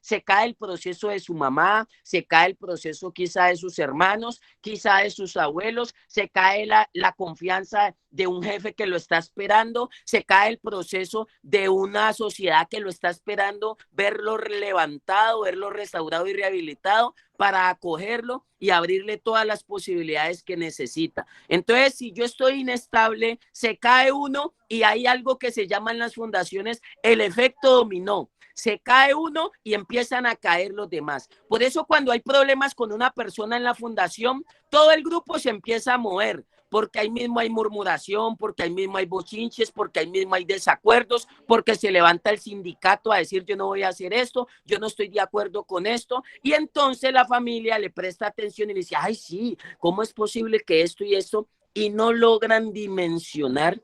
el proceso de su mamá, se cae el proceso quizá de sus hermanos, quizá de sus abuelos, se cae la confianza de un jefe que lo está esperando, se cae el proceso de una sociedad que lo está esperando, verlo levantado, verlo restaurado y rehabilitado para acogerlo y abrirle todas las posibilidades que necesita. Entonces, si yo estoy inestable, se cae uno y hay algo que se llama en las fundaciones el efecto dominó. Se cae uno y empiezan a caer los demás. Por eso cuando hay problemas con una persona en la fundación, todo el grupo se empieza a mover, porque ahí mismo hay murmuración, porque ahí mismo hay bochinches, porque ahí mismo hay desacuerdos, porque se levanta el sindicato a decir yo no voy a hacer esto, yo no estoy de acuerdo con esto, y entonces la familia le presta atención y le dice, ay sí, ¿cómo es posible que esto y esto? Y no logran dimensionar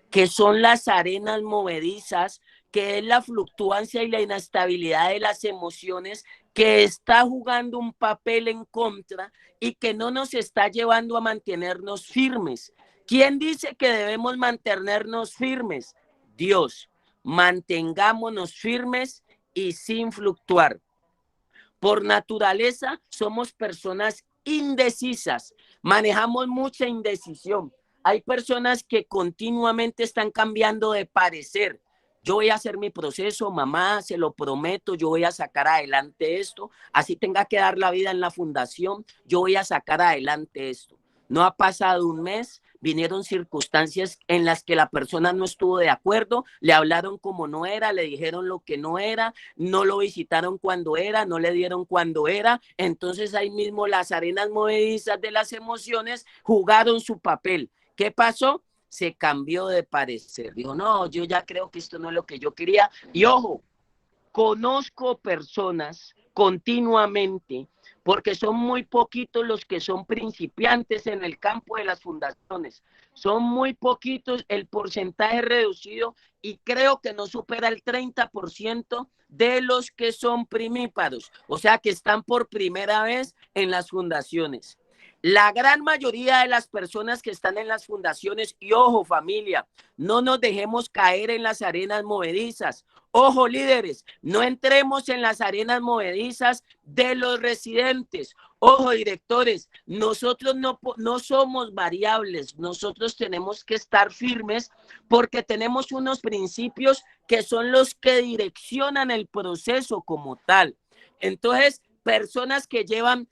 que son las arenas movedizas, que es la fluctuancia y la inestabilidad de las emociones que está jugando un papel en contra y que no nos está llevando a mantenernos firmes. ¿Quién dice que debemos mantenernos firmes? Dios. Mantengámonos firmes y sin fluctuar. Por naturaleza somos personas indecisas, manejamos mucha indecisión. Hay personas que continuamente están cambiando de parecer. Yo voy a hacer mi proceso, mamá, se lo prometo, yo voy a sacar adelante esto, así tenga que dar la vida en la fundación, yo voy a sacar adelante esto. No ha pasado un mes, vinieron circunstancias en las que la persona no estuvo de acuerdo, le hablaron como no era, le dijeron lo que no era, no lo visitaron cuando era, no le dieron cuando era, entonces ahí mismo las arenas movedizas de las emociones jugaron su papel. ¿Qué pasó? Se cambió de parecer, dijo, no, yo ya creo que esto no es lo que yo quería, y ojo, conozco personas continuamente, porque son muy poquitos los que son principiantes en el campo de las fundaciones, son muy poquitos, el porcentaje reducido y creo que no supera el 30% de los que son primíparos, o sea que están por primera vez en las fundaciones. La gran mayoría de las personas que están en las fundaciones, y ojo familia, no nos dejemos caer en las arenas movedizas. Ojo líderes, no entremos en las arenas movedizas de los residentes. Ojo directores, nosotros no somos variables, nosotros tenemos que estar firmes porque tenemos unos principios que son los que direccionan el proceso como tal. Entonces, personas que llevan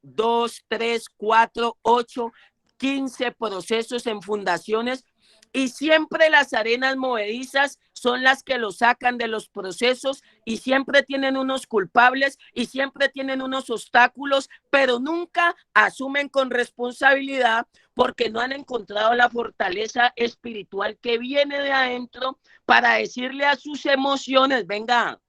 2, 3, 4, 8, 15 procesos en fundaciones y siempre las arenas movedizas son las que lo sacan de los procesos y siempre tienen unos culpables y siempre tienen unos obstáculos, pero nunca asumen con responsabilidad porque no han encontrado la fortaleza espiritual que viene de adentro para decirle a sus emociones, venga,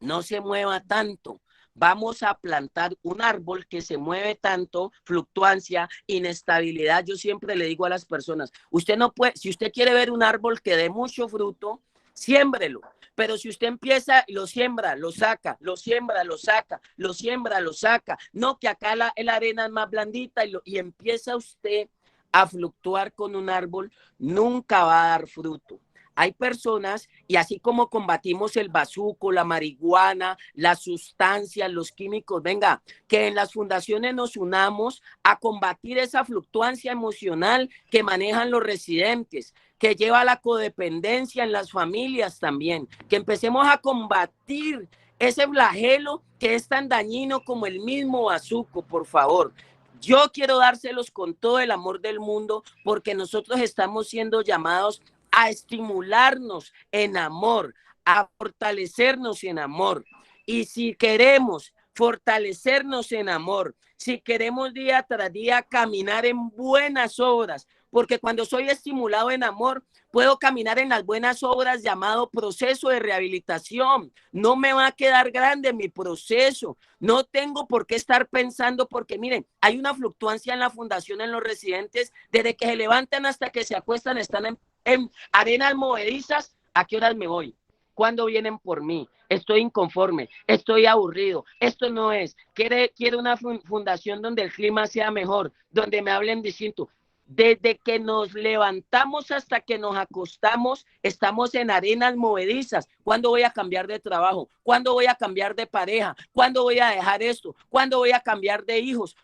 no se mueva tanto. Vamos a plantar un árbol que se mueve tanto, fluctuancia, inestabilidad. Yo siempre le digo a las personas, usted no puede, si usted quiere ver un árbol que dé mucho fruto, siémbrelo. Pero si usted empieza, lo siembra, lo saca, lo siembra, lo saca, lo siembra, lo saca. No, que acá la arena es más blandita y empieza usted a fluctuar con un árbol, nunca va a dar fruto. Hay personas, y así como combatimos el bazuco, la marihuana, las sustancias, los químicos, venga, que en las fundaciones nos unamos a combatir esa fluctuancia emocional que manejan los residentes, que lleva a la codependencia en las familias también, que empecemos a combatir ese flagelo que es tan dañino como el mismo bazuco, por favor. Yo quiero dárselos con todo el amor del mundo porque nosotros estamos siendo llamados a estimularnos en amor, a fortalecernos en amor. Y si queremos fortalecernos en amor, si queremos día tras día caminar en buenas obras, porque cuando soy estimulado en amor, puedo caminar en las buenas obras llamado proceso de rehabilitación. No me va a quedar grande mi proceso. No tengo por qué estar pensando, porque miren, hay una fluctuancia en la fundación en los residentes, desde que se levantan hasta que se acuestan, están en arenas movedizas. ¿A qué horas me voy? ¿Cuándo vienen por mí? Estoy inconforme, estoy aburrido, esto no es. Quiero una fundación donde el clima sea mejor, donde me hablen distinto. Desde que nos levantamos hasta que nos acostamos, estamos en arenas movedizas. ¿Cuándo voy a cambiar de trabajo? ¿Cuándo voy a cambiar de pareja? ¿Cuándo voy a dejar esto? ¿Cuándo voy a cambiar de hijos?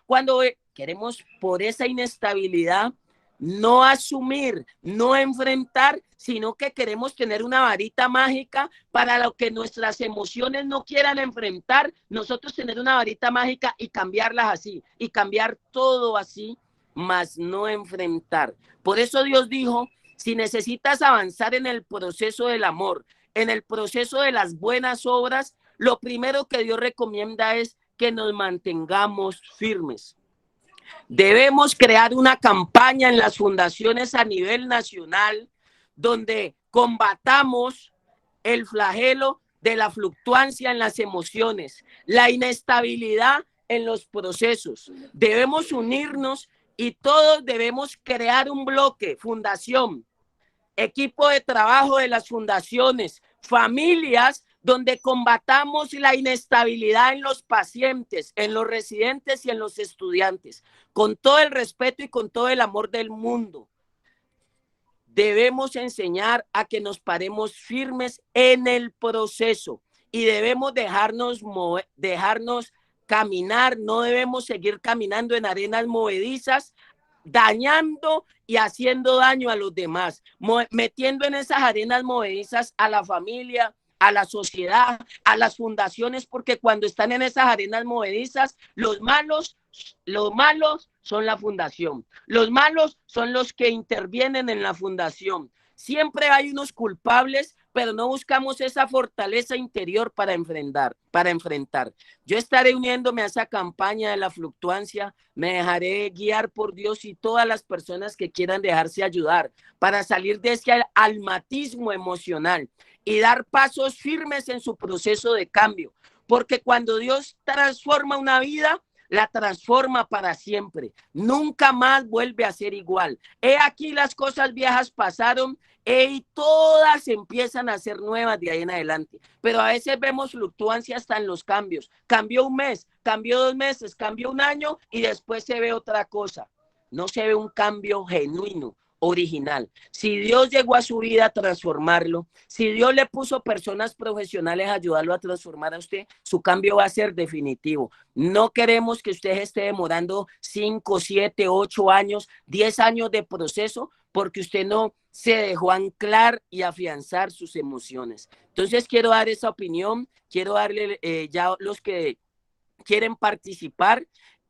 Queremos, por esa inestabilidad, no asumir, no enfrentar, sino que queremos tener una varita mágica para lo que nuestras emociones no quieran enfrentar, nosotros tener una varita mágica y cambiarlas así, y cambiar todo así, más no enfrentar. Por eso Dios dijo, si necesitas avanzar en el proceso del amor, en el proceso de las buenas obras, lo primero que Dios recomienda es que nos mantengamos firmes. Debemos crear una campaña en las fundaciones a nivel nacional donde combatamos el flagelo de la fluctuancia en las emociones, la inestabilidad en los procesos. Debemos unirnos y todos debemos crear un bloque, fundación, equipo de trabajo de las fundaciones, familias, donde combatamos la inestabilidad en los pacientes, en los residentes y en los estudiantes, con todo el respeto y con todo el amor del mundo. Debemos enseñar a que nos paremos firmes en el proceso y debemos dejarnos caminar, no debemos seguir caminando en arenas movedizas, dañando y haciendo daño a los demás, metiendo en esas arenas movedizas a la familia, a la sociedad, a las fundaciones, porque cuando están en esas arenas movedizas, los malos son la fundación, los malos son los que intervienen en la fundación. Siempre hay unos culpables, pero no buscamos esa fortaleza interior para enfrentar. Yo estaré uniéndome a esa campaña de la fluctuancia, me dejaré guiar por Dios y todas las personas que quieran dejarse ayudar para salir de ese almatismo emocional y dar pasos firmes en su proceso de cambio, porque cuando Dios transforma una vida, la transforma para siempre, nunca más vuelve a ser igual. He aquí las cosas viejas pasaron y todas empiezan a ser nuevas de ahí en adelante, pero a veces vemos fluctuancia hasta en los cambios. Cambió un mes, cambió 2 meses, cambió un año y después se ve otra cosa. No se ve un cambio genuino, original. Si Dios llegó a su vida a transformarlo, si Dios le puso personas profesionales a ayudarlo a transformar a usted, su cambio va a ser definitivo. No queremos que usted esté demorando 5, 7, 8 años, 10 años de proceso porque usted no se dejó anclar y afianzar sus emociones. Entonces quiero dar esa opinión, quiero darle ya los que quieren participar,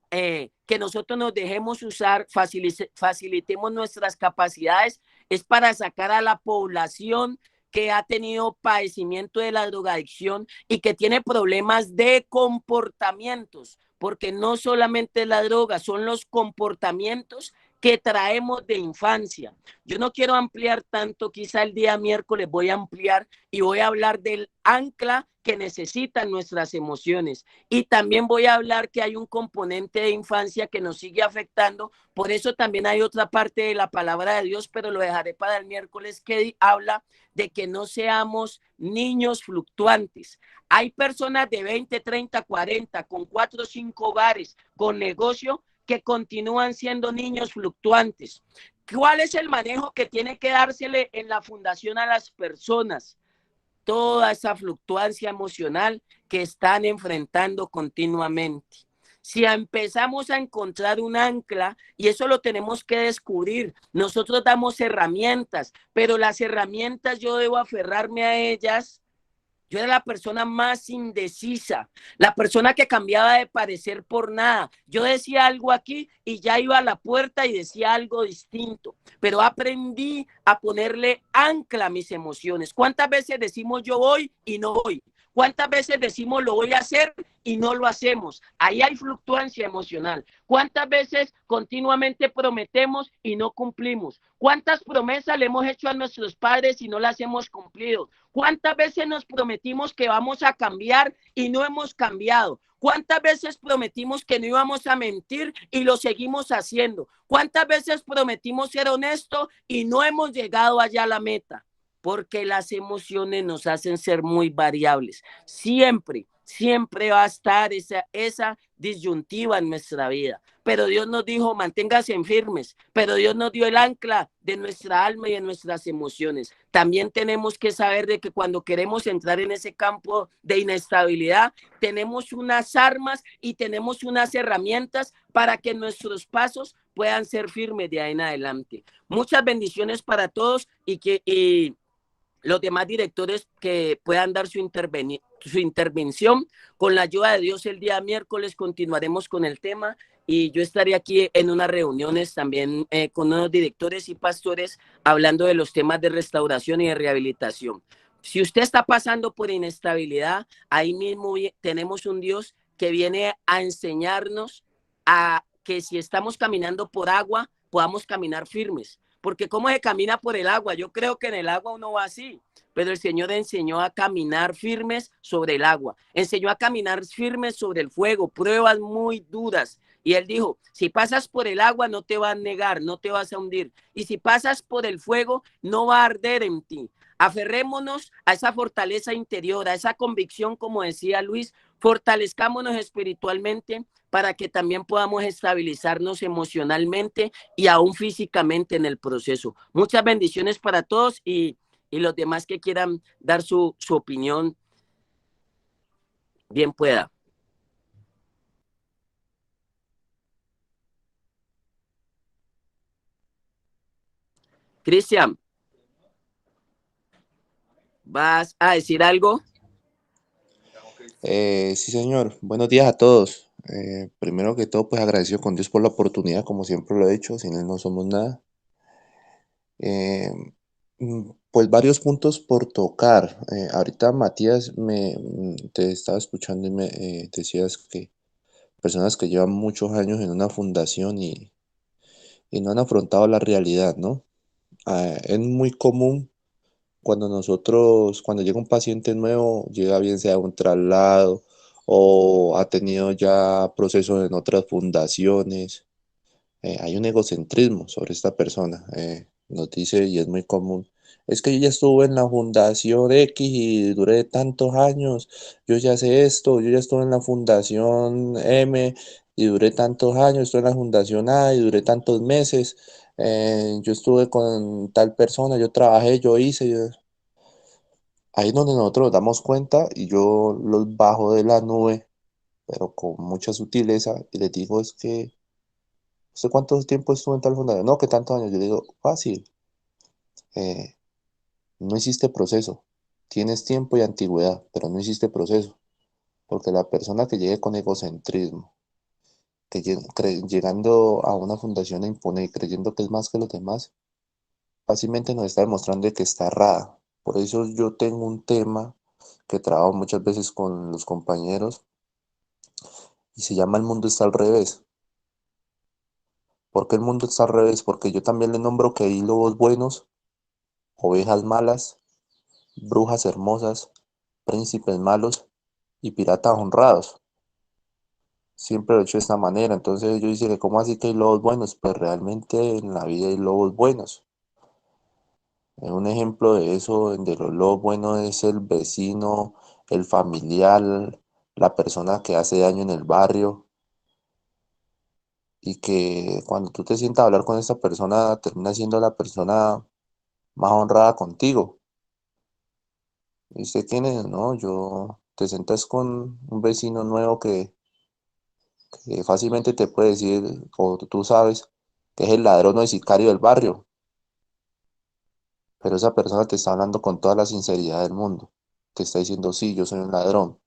que nosotros nos dejemos usar, facilitemos nuestras capacidades, es para sacar a la población que ha tenido padecimiento de la drogadicción y que tiene problemas de comportamientos, porque no solamente la droga, son los comportamientos que traemos de infancia. Yo no quiero ampliar tanto, quizá el día miércoles voy a ampliar y voy a hablar del ancla que necesitan nuestras emociones. Y también voy a hablar que hay un componente de infancia que nos sigue afectando. Por eso también hay otra parte de la palabra de Dios, pero lo dejaré para el miércoles, que habla de que no seamos niños fluctuantes. Hay personas de 20, 30, 40, con 4 o 5 hogares, con negocio, que continúan siendo niños fluctuantes. ¿Cuál es el manejo que tiene que dársele en la fundación a las personas? Toda esa fluctuancia emocional que están enfrentando continuamente. Si empezamos a encontrar un ancla, y eso lo tenemos que descubrir, nosotros damos herramientas, pero las herramientas yo debo aferrarme a ellas. Yo era la persona más indecisa, la persona que cambiaba de parecer por nada. Yo decía algo aquí y ya iba a la puerta y decía algo distinto, pero aprendí a ponerle ancla a mis emociones. ¿Cuántas veces decimos yo voy y no voy? ¿Cuántas veces decimos lo voy a hacer y no lo hacemos? Ahí hay fluctuancia emocional. ¿Cuántas veces continuamente prometemos y no cumplimos? ¿Cuántas promesas le hemos hecho a nuestros padres y no las hemos cumplido? ¿Cuántas veces nos prometimos que vamos a cambiar y no hemos cambiado? ¿Cuántas veces prometimos que no íbamos a mentir y lo seguimos haciendo? ¿Cuántas veces prometimos ser honestos y no hemos llegado allá a la meta? Porque las emociones nos hacen ser muy variables. Siempre va a estar esa disyuntiva en nuestra vida. Pero Dios nos dijo, manténgase en firmes, pero Dios nos dio el ancla de nuestra alma y de nuestras emociones. También tenemos que saber de que cuando queremos entrar en ese campo de inestabilidad, tenemos unas armas y tenemos unas herramientas para que nuestros pasos puedan ser firmes de ahí en adelante. Muchas bendiciones para todos y los demás directores que puedan dar su intervención. Con la ayuda de Dios, el día miércoles continuaremos con el tema y yo estaré aquí en unas reuniones también con unos directores y pastores hablando de los temas de restauración y de rehabilitación. Si usted está pasando por inestabilidad, ahí mismo tenemos un Dios que viene a enseñarnos a que si estamos caminando por agua, podamos caminar firmes. Porque ¿cómo se camina por el agua? Yo creo que en el agua uno va así, pero el Señor enseñó a caminar firmes sobre el agua, enseñó a caminar firmes sobre el fuego, pruebas muy duras. Y Él dijo, si pasas por el agua no te va a negar, no te vas a hundir. Y si pasas por el fuego no va a arder en ti. Aferrémonos a esa fortaleza interior, a esa convicción, como decía Luis, fortalezcámonos espiritualmente para que también podamos estabilizarnos emocionalmente y aún físicamente en el proceso. Muchas bendiciones para todos y los demás que quieran dar su opinión, bien pueda. Cristian, ¿vas a decir algo? Sí, señor. Buenos días a todos. Primero que todo, pues agradecido con Dios por la oportunidad, como siempre lo he hecho, sin Él no somos nada. Eh, pues varios puntos por tocar. Ahorita Matías te estaba escuchando y me decías que personas que llevan muchos años en una fundación y no han afrontado la realidad, ¿no? Es muy común cuando llega un paciente nuevo, llega bien sea un traslado o ha tenido ya procesos en otras fundaciones, hay un egocentrismo sobre esta persona. Nos dice, y es muy común, es que yo ya estuve en la fundación X y duré tantos años, yo ya sé esto, yo ya estuve en la fundación M y duré tantos años, estuve en la fundación A y duré tantos meses, yo estuve con tal persona, yo trabajé, yo hice, ahí es donde nosotros nos damos cuenta y yo los bajo de la nube, pero con mucha sutileza, y les digo, es que, ¿usted cuánto tiempo estuvo en tal fundación? No, que tantos años. Yo le digo, fácil, eh, no hiciste proceso. Tienes tiempo y antigüedad, pero no hiciste proceso. Porque la persona que llegue con egocentrismo, llegando a una fundación a imponer y creyendo que es más que los demás, fácilmente nos está demostrando que está errada. Por eso yo tengo un tema que trabajo muchas veces con los compañeros y se llama El mundo está al revés. ¿Por qué el mundo está al revés? Porque yo también le nombro que hay lobos buenos, ovejas malas, brujas hermosas, príncipes malos y piratas honrados. Siempre lo he hecho de esta manera. Entonces yo dice, ¿cómo así que hay lobos buenos? Pues realmente en la vida hay lobos buenos. Un ejemplo de eso, de los lobos buenos, es el vecino, el familiar, la persona que hace daño en el barrio. y que cuando tú te sientas a hablar con esta persona, termina siendo la persona más honrada contigo. ¿Y usted quién es? No, yo te sientas con un vecino nuevo que fácilmente te puede decir, o tú sabes, que es el ladrón o el sicario del barrio, pero esa persona te está hablando con toda la sinceridad del mundo. Te está diciendo, sí, yo soy un ladrón,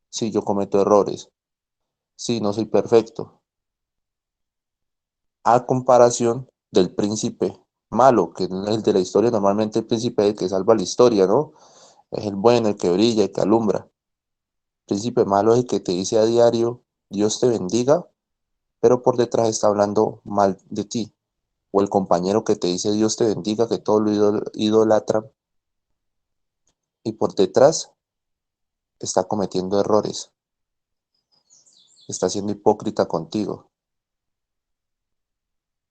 sí, yo cometo errores, sí, no soy perfecto. A comparación del príncipe malo, que es el de la historia, normalmente el príncipe es el que salva la historia, ¿no? Es el bueno, el que brilla, el que alumbra. El príncipe malo es el que te dice a diario, Dios te bendiga, pero por detrás está hablando mal de ti. O el compañero que te dice Dios te bendiga, que todo lo idolatra, y por detrás está cometiendo errores, está siendo hipócrita contigo.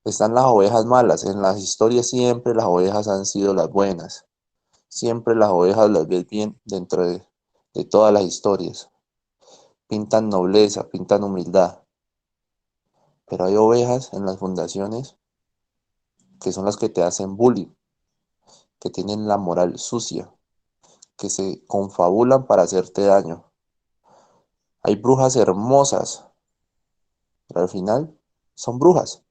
Están las ovejas malas. En las historias siempre las ovejas han sido las buenas. Siempre las ovejas las ves bien dentro de todas las historias. Pintan nobleza, pintan humildad. Pero hay ovejas en las fundaciones que son las que te hacen bullying, que tienen la moral sucia, que se confabulan para hacerte daño. Hay brujas hermosas, pero al final son brujas.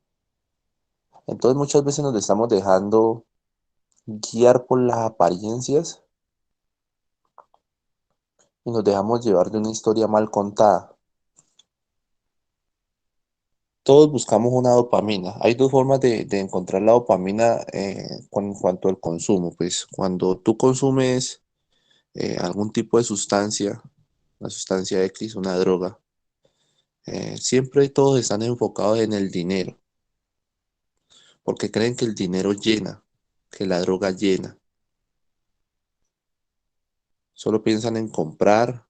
Entonces muchas veces nos estamos dejando guiar por las apariencias y nos dejamos llevar de una historia mal contada. Todos buscamos una dopamina. Hay dos formas de encontrar la dopamina en cuanto al consumo. Pues cuando tú consumes algún tipo de sustancia, una sustancia X, una droga, siempre todos están enfocados en el dinero, porque creen que el dinero llena, que la droga llena. Solo piensan en comprar,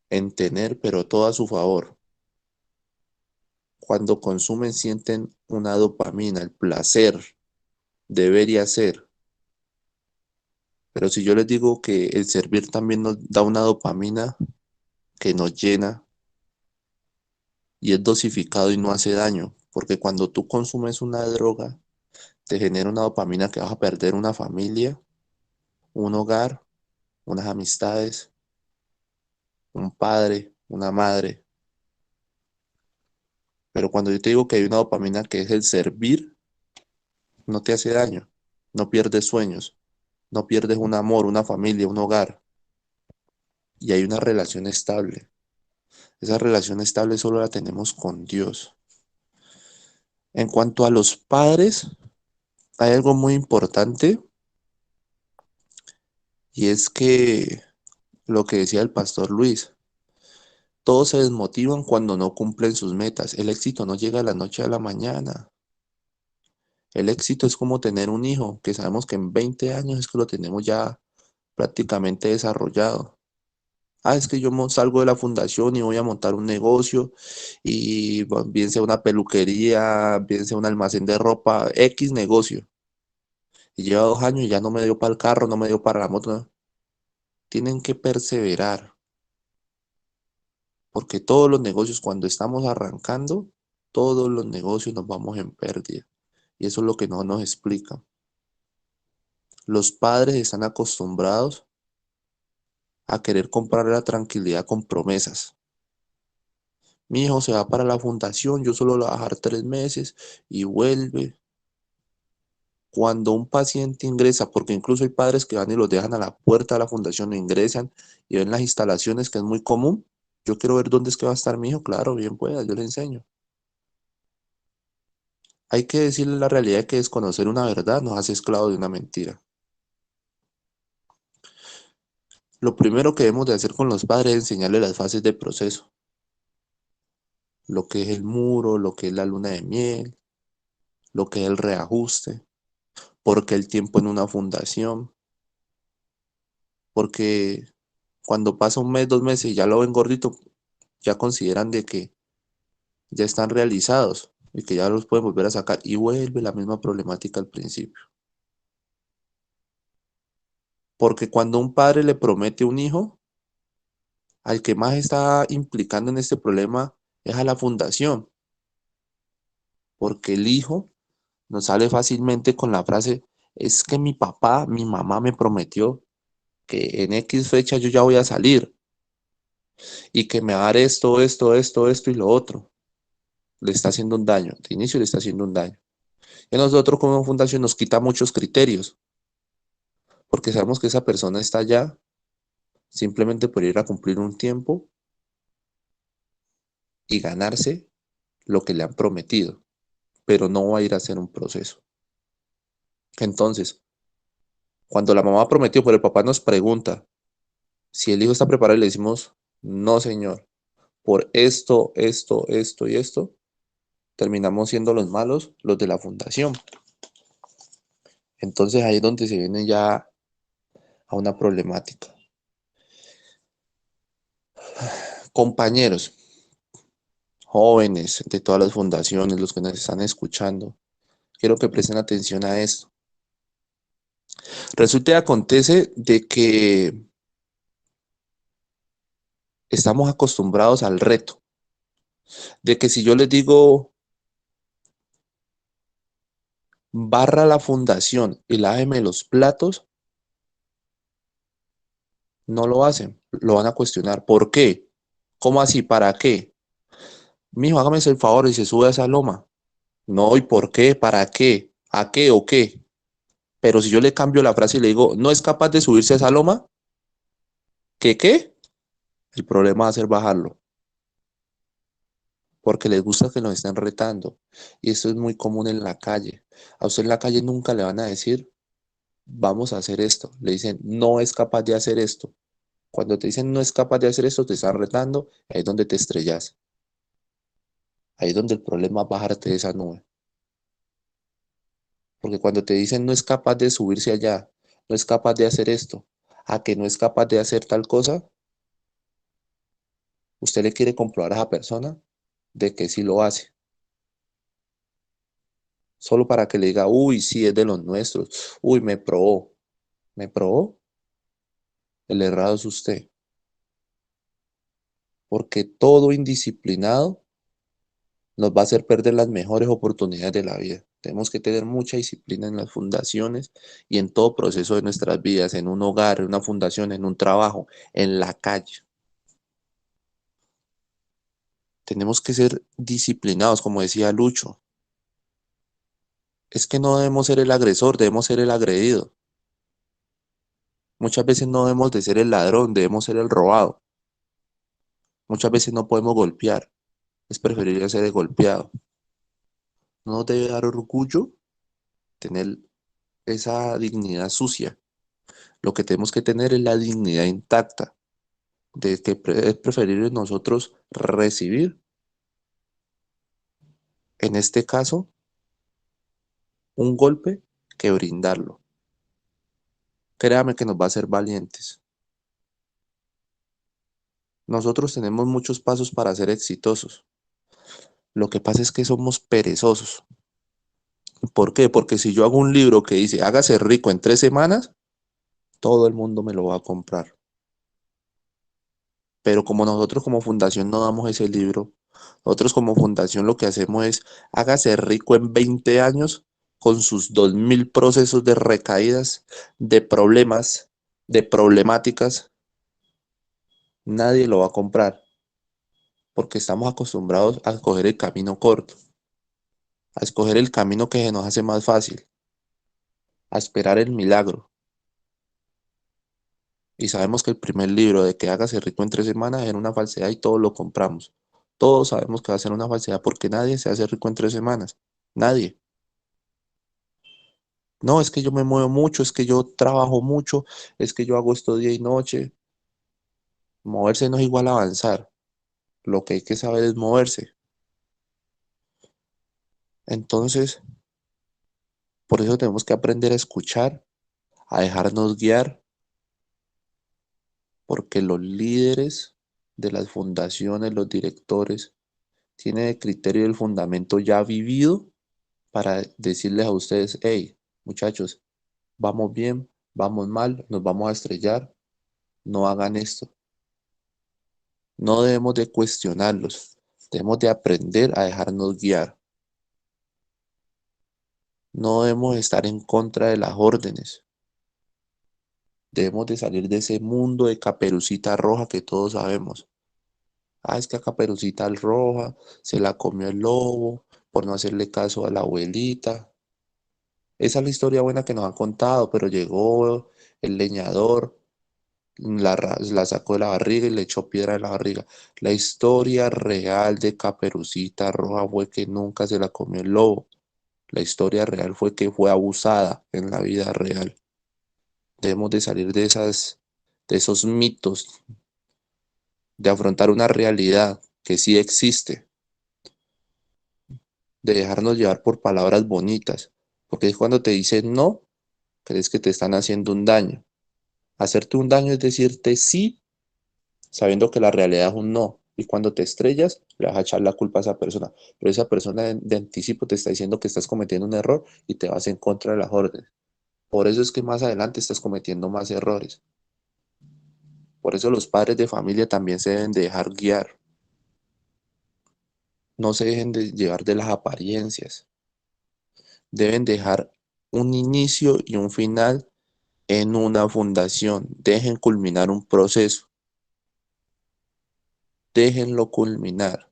en tener, pero todo a su favor. Cuando consumen sienten una dopamina, el placer, deber y hacer. Pero si yo les digo que el servir también nos da una dopamina que nos llena y es dosificado y no hace daño, porque cuando tú consumes una droga, te genera una dopamina que vas a perder una familia, un hogar, unas amistades, un padre, una madre. Pero cuando yo te digo que hay una dopamina que es el servir, no te hace daño, no pierdes sueños, no pierdes un amor, una familia, un hogar, y hay una relación estable. Esa relación estable solo la tenemos con Dios. En cuanto a los padres, hay algo muy importante y es que lo que decía el pastor Luis, todos se desmotivan cuando no cumplen sus metas. El éxito no llega de la noche a la mañana. El éxito es como tener un hijo, que sabemos que en 20 años es que lo tenemos ya prácticamente desarrollado. Ah, es que yo salgo de la fundación y voy a montar un negocio y bueno, bien sea una peluquería, bien sea un almacén de ropa, X negocio. Y lleva 2 años y ya no me dio para el carro, no me dio para la moto. No. Tienen que perseverar, porque todos los negocios, cuando estamos arrancando, todos los negocios nos vamos en pérdida. Y eso es lo que no nos explican. Los padres están acostumbrados a querer comprar la tranquilidad con promesas. Mi hijo se va para la fundación, yo solo lo voy a dejar 3 meses y vuelve. Cuando un paciente ingresa, porque incluso hay padres que van y los dejan a la puerta de la fundación, no ingresan y ven las instalaciones, que es muy común. Yo quiero ver dónde es que va a estar mi hijo. Claro, bien pueda, yo le enseño. Hay que decirle la realidad de que desconocer una verdad nos hace esclavos de una mentira. Lo primero que debemos de hacer con los padres es enseñarles las fases del proceso. Lo que es el muro, lo que es la luna de miel, lo que es el reajuste, por qué el tiempo en una fundación. Porque cuando pasa un mes, 2 meses y ya lo ven gordito, ya consideran de que ya están realizados y que ya los pueden volver a sacar y vuelve la misma problemática al principio. Porque cuando un padre le promete un hijo, al que más está implicando en este problema es a la fundación. porque el hijo nos sale fácilmente con la frase, es que mi papá, mi mamá me prometió que en X fecha yo ya voy a salir y que me va a dar esto, esto, esto, esto y lo otro. Le está haciendo un daño, de inicio le está haciendo un daño. Y a nosotros como fundación nos quita muchos criterios, porque sabemos que esa persona está allá simplemente por ir a cumplir un tiempo y ganarse lo que le han prometido, pero no va a ir a hacer un proceso. Entonces, cuando la mamá prometió, pero el papá nos pregunta si el hijo está preparado y le decimos, no señor, por esto, esto, esto y esto, terminamos siendo los malos, los de la fundación. Entonces ahí es donde se viene ya a una problemática. Compañeros, jóvenes de todas las fundaciones, los que nos están escuchando, quiero que presten atención a esto. Resulta y acontece de que estamos acostumbrados al reto, de que si yo les digo, barra la fundación y láveme los platos, no lo hacen, lo van a cuestionar. ¿Por qué? ¿Cómo así? ¿Para qué? Mijo, hágame el favor y se sube a esa loma. No, ¿y por qué? ¿Para qué? ¿A qué o qué? Pero si yo le cambio la frase y le digo, ¿no es capaz de subirse a esa loma? ¿Qué qué? El problema va a ser bajarlo, porque les gusta que nos estén retando. Y esto es muy común en la calle. A usted en la calle nunca le van a decir, vamos a hacer esto. Le dicen, no es capaz de hacer esto. Cuando te dicen no es capaz de hacer esto, te están retando, ahí es donde te estrellas. Ahí es donde el problema es bajarte de esa nube. Porque cuando te dicen no es capaz de subirse allá, no es capaz de hacer esto, a que no es capaz de hacer tal cosa, usted le quiere comprobar a esa persona de que sí lo hace. Solo para que le diga, uy, sí, es de los nuestros. Uy, me probó. ¿Me probó? El errado es usted. Porque todo indisciplinado nos va a hacer perder las mejores oportunidades de la vida. Tenemos que tener mucha disciplina en las fundaciones y en todo proceso de nuestras vidas, en un hogar, en una fundación, en un trabajo, en la calle. Tenemos que ser disciplinados, como decía Lucho. Es que no debemos ser el agresor, debemos ser el agredido. Muchas veces no debemos de ser el ladrón, debemos ser el robado. Muchas veces no podemos golpear, es preferible ser el golpeado. No nos debe dar orgullo tener esa dignidad sucia. Lo que tenemos que tener es la dignidad intacta, de que es preferible nosotros recibir, en este caso, un golpe que brindarlo. Créame que nos va a hacer valientes. Nosotros tenemos muchos pasos para ser exitosos. Lo que pasa es que somos perezosos. ¿Por qué? Porque si yo hago un libro que dice, hágase rico en 3 semanas, todo el mundo me lo va a comprar. Pero como nosotros como fundación no damos ese libro, nosotros como fundación lo que hacemos es, hágase rico en 20 años con sus 2000 procesos de recaídas, de problemas, de problemáticas. Nadie lo va a comprar porque estamos acostumbrados a escoger el camino corto, a escoger el camino que se nos hace más fácil, a esperar el milagro. Y sabemos que el primer libro de que hágase rico en 3 semanas era una falsedad y todos lo compramos. Todos sabemos que va a ser una falsedad porque nadie se hace rico en 3 semanas. Nadie. No, es que yo me muevo mucho, es que yo trabajo mucho, es que yo hago esto día y noche. Moverse no es igual a avanzar. Lo que hay que saber es moverse. Entonces, por eso tenemos que aprender a escuchar, a dejarnos guiar, porque los líderes de las fundaciones, los directores, tienen el criterio y el fundamento ya vivido para decirles a ustedes, hey, muchachos, vamos bien, vamos mal, nos vamos a estrellar, no hagan esto. No debemos de cuestionarlos, debemos de aprender a dejarnos guiar. No debemos estar en contra de las órdenes. Debemos de salir de ese mundo de Caperucita Roja que todos sabemos. Ah, es que a Caperucita Roja se la comió el lobo por no hacerle caso a la abuelita. Esa es la historia buena que nos han contado, pero llegó el leñador, la sacó de la barriga y le echó piedra de la barriga. La historia real de Caperucita Roja fue que nunca se la comió el lobo. La historia real fue que fue abusada en la vida real. Debemos de salir de esos mitos, de afrontar una realidad que sí existe, de dejarnos llevar por palabras bonitas, porque es cuando te dicen no, crees que te están haciendo un daño. Hacerte un daño es decirte sí, sabiendo que la realidad es un no. Y cuando te estrellas, le vas a echar la culpa a esa persona. Pero esa persona de anticipo te está diciendo que estás cometiendo un error y te vas en contra de las órdenes. Por eso es que más adelante estás cometiendo más errores. Por eso los padres de familia también se deben de dejar guiar. No se dejen de llevar de las apariencias. Deben dejar un inicio y un final en una fundación. Dejen culminar un proceso. Déjenlo culminar.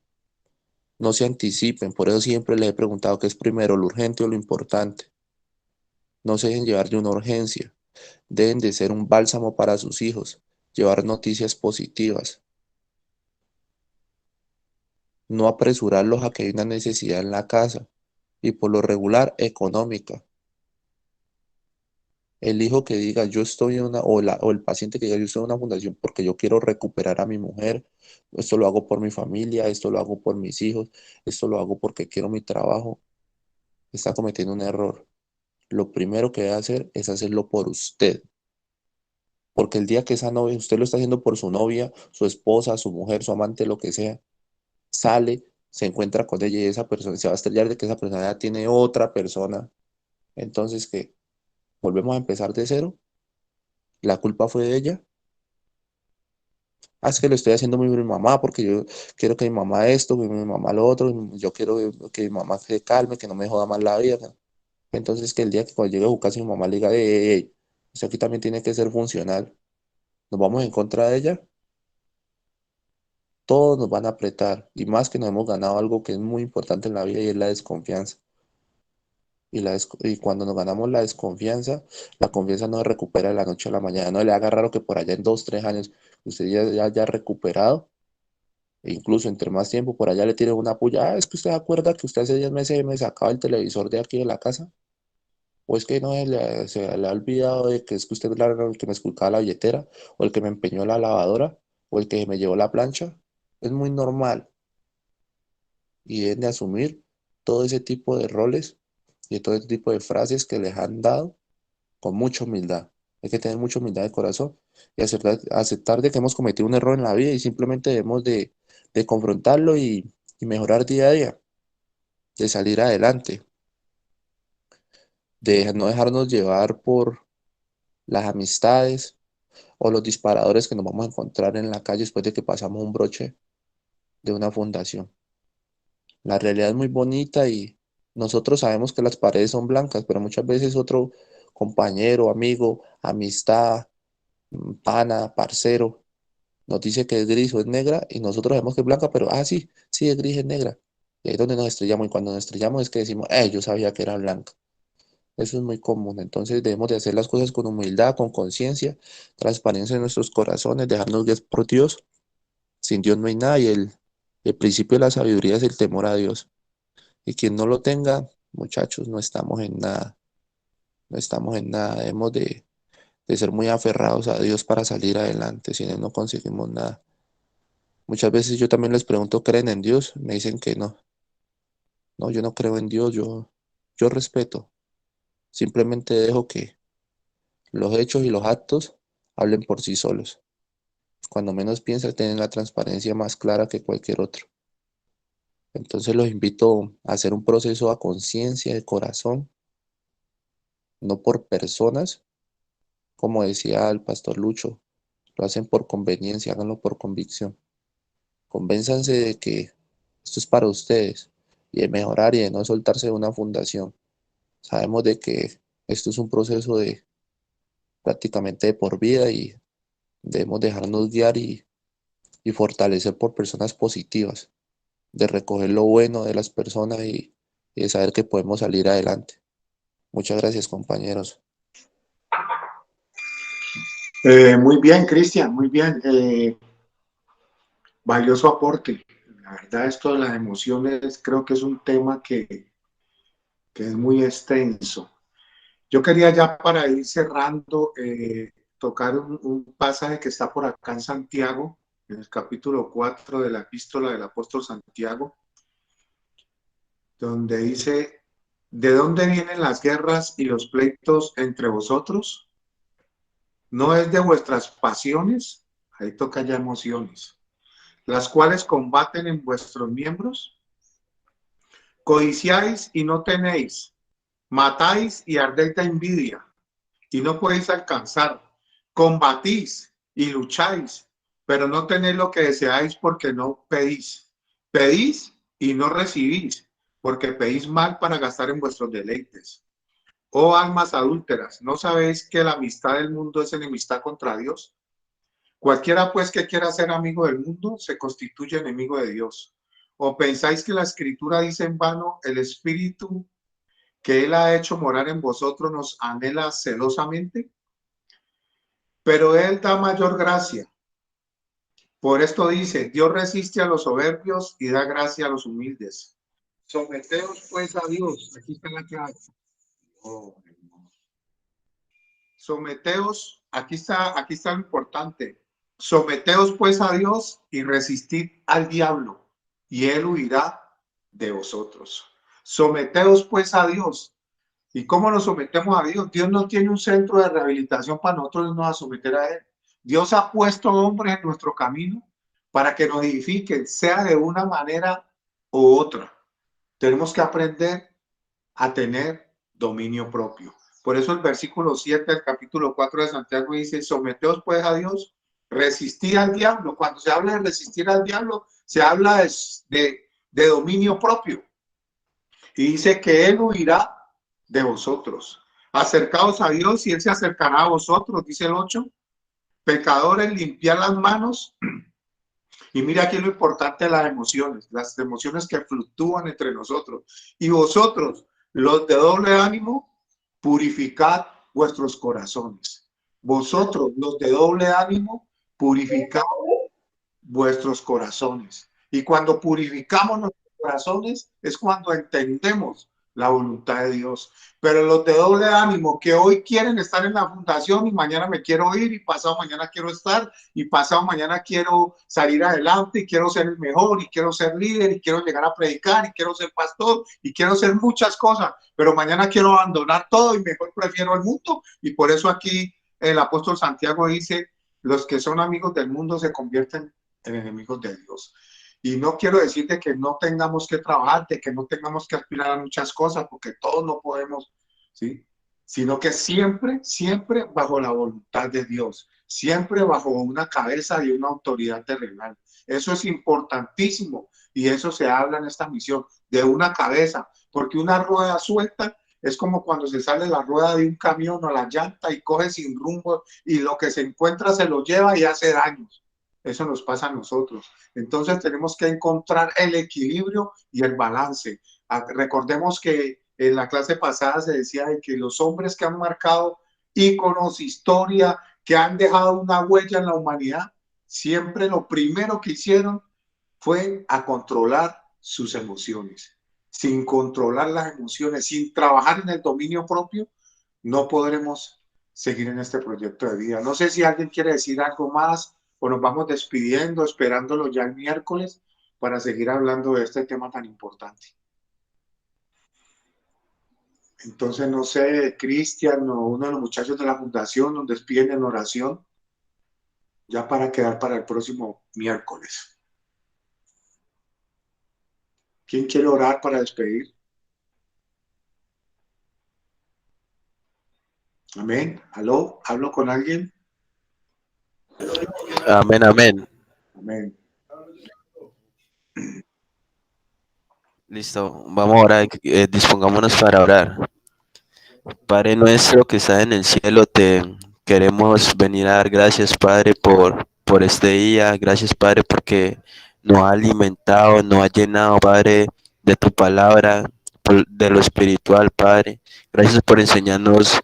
No se anticipen. Por eso siempre les he preguntado qué es primero, lo urgente o lo importante. No se dejen llevar de una urgencia. Deben de ser un bálsamo para sus hijos. Llevar noticias positivas. No apresurarlos a que hay una necesidad en la casa. Y por lo regular, económica. El hijo que diga yo estoy en una, o el paciente que diga yo estoy en una fundación porque yo quiero recuperar a mi mujer, esto lo hago por mi familia, esto lo hago por mis hijos, esto lo hago porque quiero mi trabajo, está cometiendo un error. Lo primero que debe hacer es hacerlo por usted, porque el día que esa novia, usted lo está haciendo por su novia, su esposa, su mujer, su amante, lo que sea, sale, se encuentra con ella y esa persona se va a estrellar de que esa persona ya tiene otra persona. Entonces, ¿qué? ¿Volvemos a empezar de cero? ¿La culpa fue de ella? Ah, es que lo estoy haciendo mi mamá porque yo quiero que mi mamá esto, que mi mamá lo otro, yo quiero que mi mamá se calme, que no me joda más la vida, ¿no? Entonces que el día que cuando llegue a su casa mi mamá le diga, eso aquí también tiene que ser funcional, nos vamos en contra de ella, todos nos van a apretar y más que nos hemos ganado algo que es muy importante en la vida y es la desconfianza. Y cuando nos ganamos la confianza no se recupera de la noche a la mañana, no le haga raro que por allá en 2, 3 años usted ya haya recuperado. E incluso entre más tiempo por allá le tiren una puya. Ah, es que usted se acuerda que usted hace 10 meses me sacaba el televisor de aquí de la casa. O es que no se le ha olvidado de que es que usted era el que me esculcaba la billetera, o el que me empeñó la lavadora, o el que me llevó la plancha. Es muy normal y deben de asumir todo ese tipo de roles y todo ese tipo de frases que les han dado con mucha humildad. Hay que tener mucha humildad de corazón y aceptar de que hemos cometido un error en la vida y simplemente debemos de confrontarlo y mejorar día a día, de salir adelante, de no dejarnos llevar por las amistades o los disparadores que nos vamos a encontrar en la calle después de que pasamos un broche de una fundación. La realidad es muy bonita y nosotros sabemos que las paredes son blancas, pero muchas veces otro compañero, amigo, amistad, pana, parcero, nos dice que es gris o es negra y nosotros sabemos que es blanca, pero sí, sí es gris, es negra. Y ahí es donde nos estrellamos y cuando nos estrellamos es que decimos, yo sabía que era blanca. Eso es muy común, entonces debemos de hacer las cosas con humildad, con conciencia, transparencia en nuestros corazones, dejarnos guiar por Dios. Sin Dios no hay nada y el principio de la sabiduría es el temor a Dios. Y quien no lo tenga, muchachos, no estamos en nada, no estamos en nada, debemos de ser muy aferrados a Dios para salir adelante, si no, no conseguimos nada. Muchas veces yo también les pregunto, ¿creen en Dios? Me dicen que no. No, yo no creo en Dios, yo respeto. Simplemente dejo que los hechos y los actos hablen por sí solos. Cuando menos piensa, tienen la transparencia más clara que cualquier otro. Entonces los invito a hacer un proceso a conciencia, de corazón, no por personas, como decía el pastor Lucho, lo hacen por conveniencia, háganlo por convicción. Convénzanse de que esto es para ustedes y de mejorar y de no soltarse de una fundación. Sabemos de que esto es un proceso de prácticamente de por vida y debemos dejarnos guiar y fortalecer por personas positivas, de recoger lo bueno de las personas y de saber que podemos salir adelante. Muchas gracias, compañeros. Muy bien, Cristian, muy bien. Valioso aporte. La verdad, esto de las emociones creo que es un tema que es muy extenso. Yo quería ya para ir cerrando, tocar un pasaje que está por acá en Santiago, en el capítulo 4 de la epístola del apóstol Santiago, donde dice, ¿de dónde vienen las guerras y los pleitos entre vosotros? ¿No es de vuestras pasiones? Ahí toca ya emociones, las cuales combaten en vuestros miembros. Codiciáis y no tenéis, matáis y ardéis de envidia y no podéis alcanzar, combatís y lucháis, pero no tenéis lo que deseáis porque no pedís. Pedís y no recibís, porque pedís mal para gastar en vuestros deleites. Oh almas adúlteras, ¿no sabéis que la amistad del mundo es enemistad contra Dios? Cualquiera pues que quiera ser amigo del mundo se constituye enemigo de Dios. ¿O pensáis que la escritura dice en vano, el espíritu que él ha hecho morar en vosotros nos anhela celosamente? Pero él da mayor gracia. Por esto dice, Dios resiste a los soberbios y da gracia a los humildes. Someteos pues a Dios. Aquí está la clave. Oh, someteos, aquí está lo importante. Someteos pues a Dios y resistid al diablo, y él huirá de vosotros. Someteos pues a Dios. ¿Y cómo nos sometemos a Dios? Dios no tiene un centro de rehabilitación para nosotros nos a someter a Él. Dios ha puesto hombres en nuestro camino para que nos edifiquen, sea de una manera u otra. Tenemos que aprender a tener dominio propio. Por eso el versículo 7 del capítulo 4 de Santiago dice, someteos pues a Dios, resistid al diablo. Cuando se habla de resistir al diablo, se habla de dominio propio. Y dice que Él huirá de vosotros. Acercaos a Dios y Él se acercará a vosotros, dice el 8. Pecadores, limpiar las manos. Y mira aquí lo importante de las emociones que fluctúan entre nosotros. Y vosotros, los de doble ánimo, purificad vuestros corazones. Vosotros, los de doble ánimo, purificad vuestros corazones. Y cuando purificamos nuestros corazones es cuando entendemos la voluntad de Dios. Pero los de doble ánimo que hoy quieren estar en la fundación y mañana me quiero ir y pasado mañana quiero estar y pasado mañana quiero salir adelante y quiero ser el mejor y quiero ser líder y quiero llegar a predicar y quiero ser pastor y quiero hacer muchas cosas, pero mañana quiero abandonar todo y mejor prefiero el mundo. Y por eso aquí el apóstol Santiago dice, los que son amigos del mundo se convierten en enemigos de Dios. Y no quiero decirte que no tengamos que trabajar, de que no tengamos que aspirar a muchas cosas, porque todos no podemos, ¿sí? Sino que siempre, siempre bajo la voluntad de Dios, siempre bajo una cabeza y una autoridad terrenal. Eso es importantísimo y eso se habla en esta misión, de una cabeza, porque una rueda suelta es como cuando se sale la rueda de un camión o la llanta y coge sin rumbo y lo que se encuentra se lo lleva y hace daños. Eso nos pasa a nosotros. Entonces tenemos que encontrar el equilibrio y el balance. Recordemos que en la clase pasada se decía de que los hombres que han marcado íconos, historia, que han dejado una huella en la humanidad, siempre lo primero que hicieron fue a controlar sus emociones. Sin controlar las emociones, sin trabajar en el dominio propio, no podremos seguir en este proyecto de vida. No sé si alguien quiere decir algo más o nos vamos despidiendo, esperándolo ya el miércoles para seguir hablando de este tema tan importante. Entonces, no sé, Cristian o uno de los muchachos de la fundación nos despiden en oración ya para quedar para el próximo miércoles. ¿Quién quiere orar para despedir? Amén. ¿Aló? ¿Hablo con alguien? Amén, amén. Amén. Listo, vamos ahora, dispongámonos para orar. Padre nuestro que estás en el cielo, te queremos venir a dar gracias, Padre, por este día. Gracias, Padre, porque nos ha alimentado, nos ha llenado, Padre, de tu palabra, de lo espiritual, Padre. Gracias por enseñarnos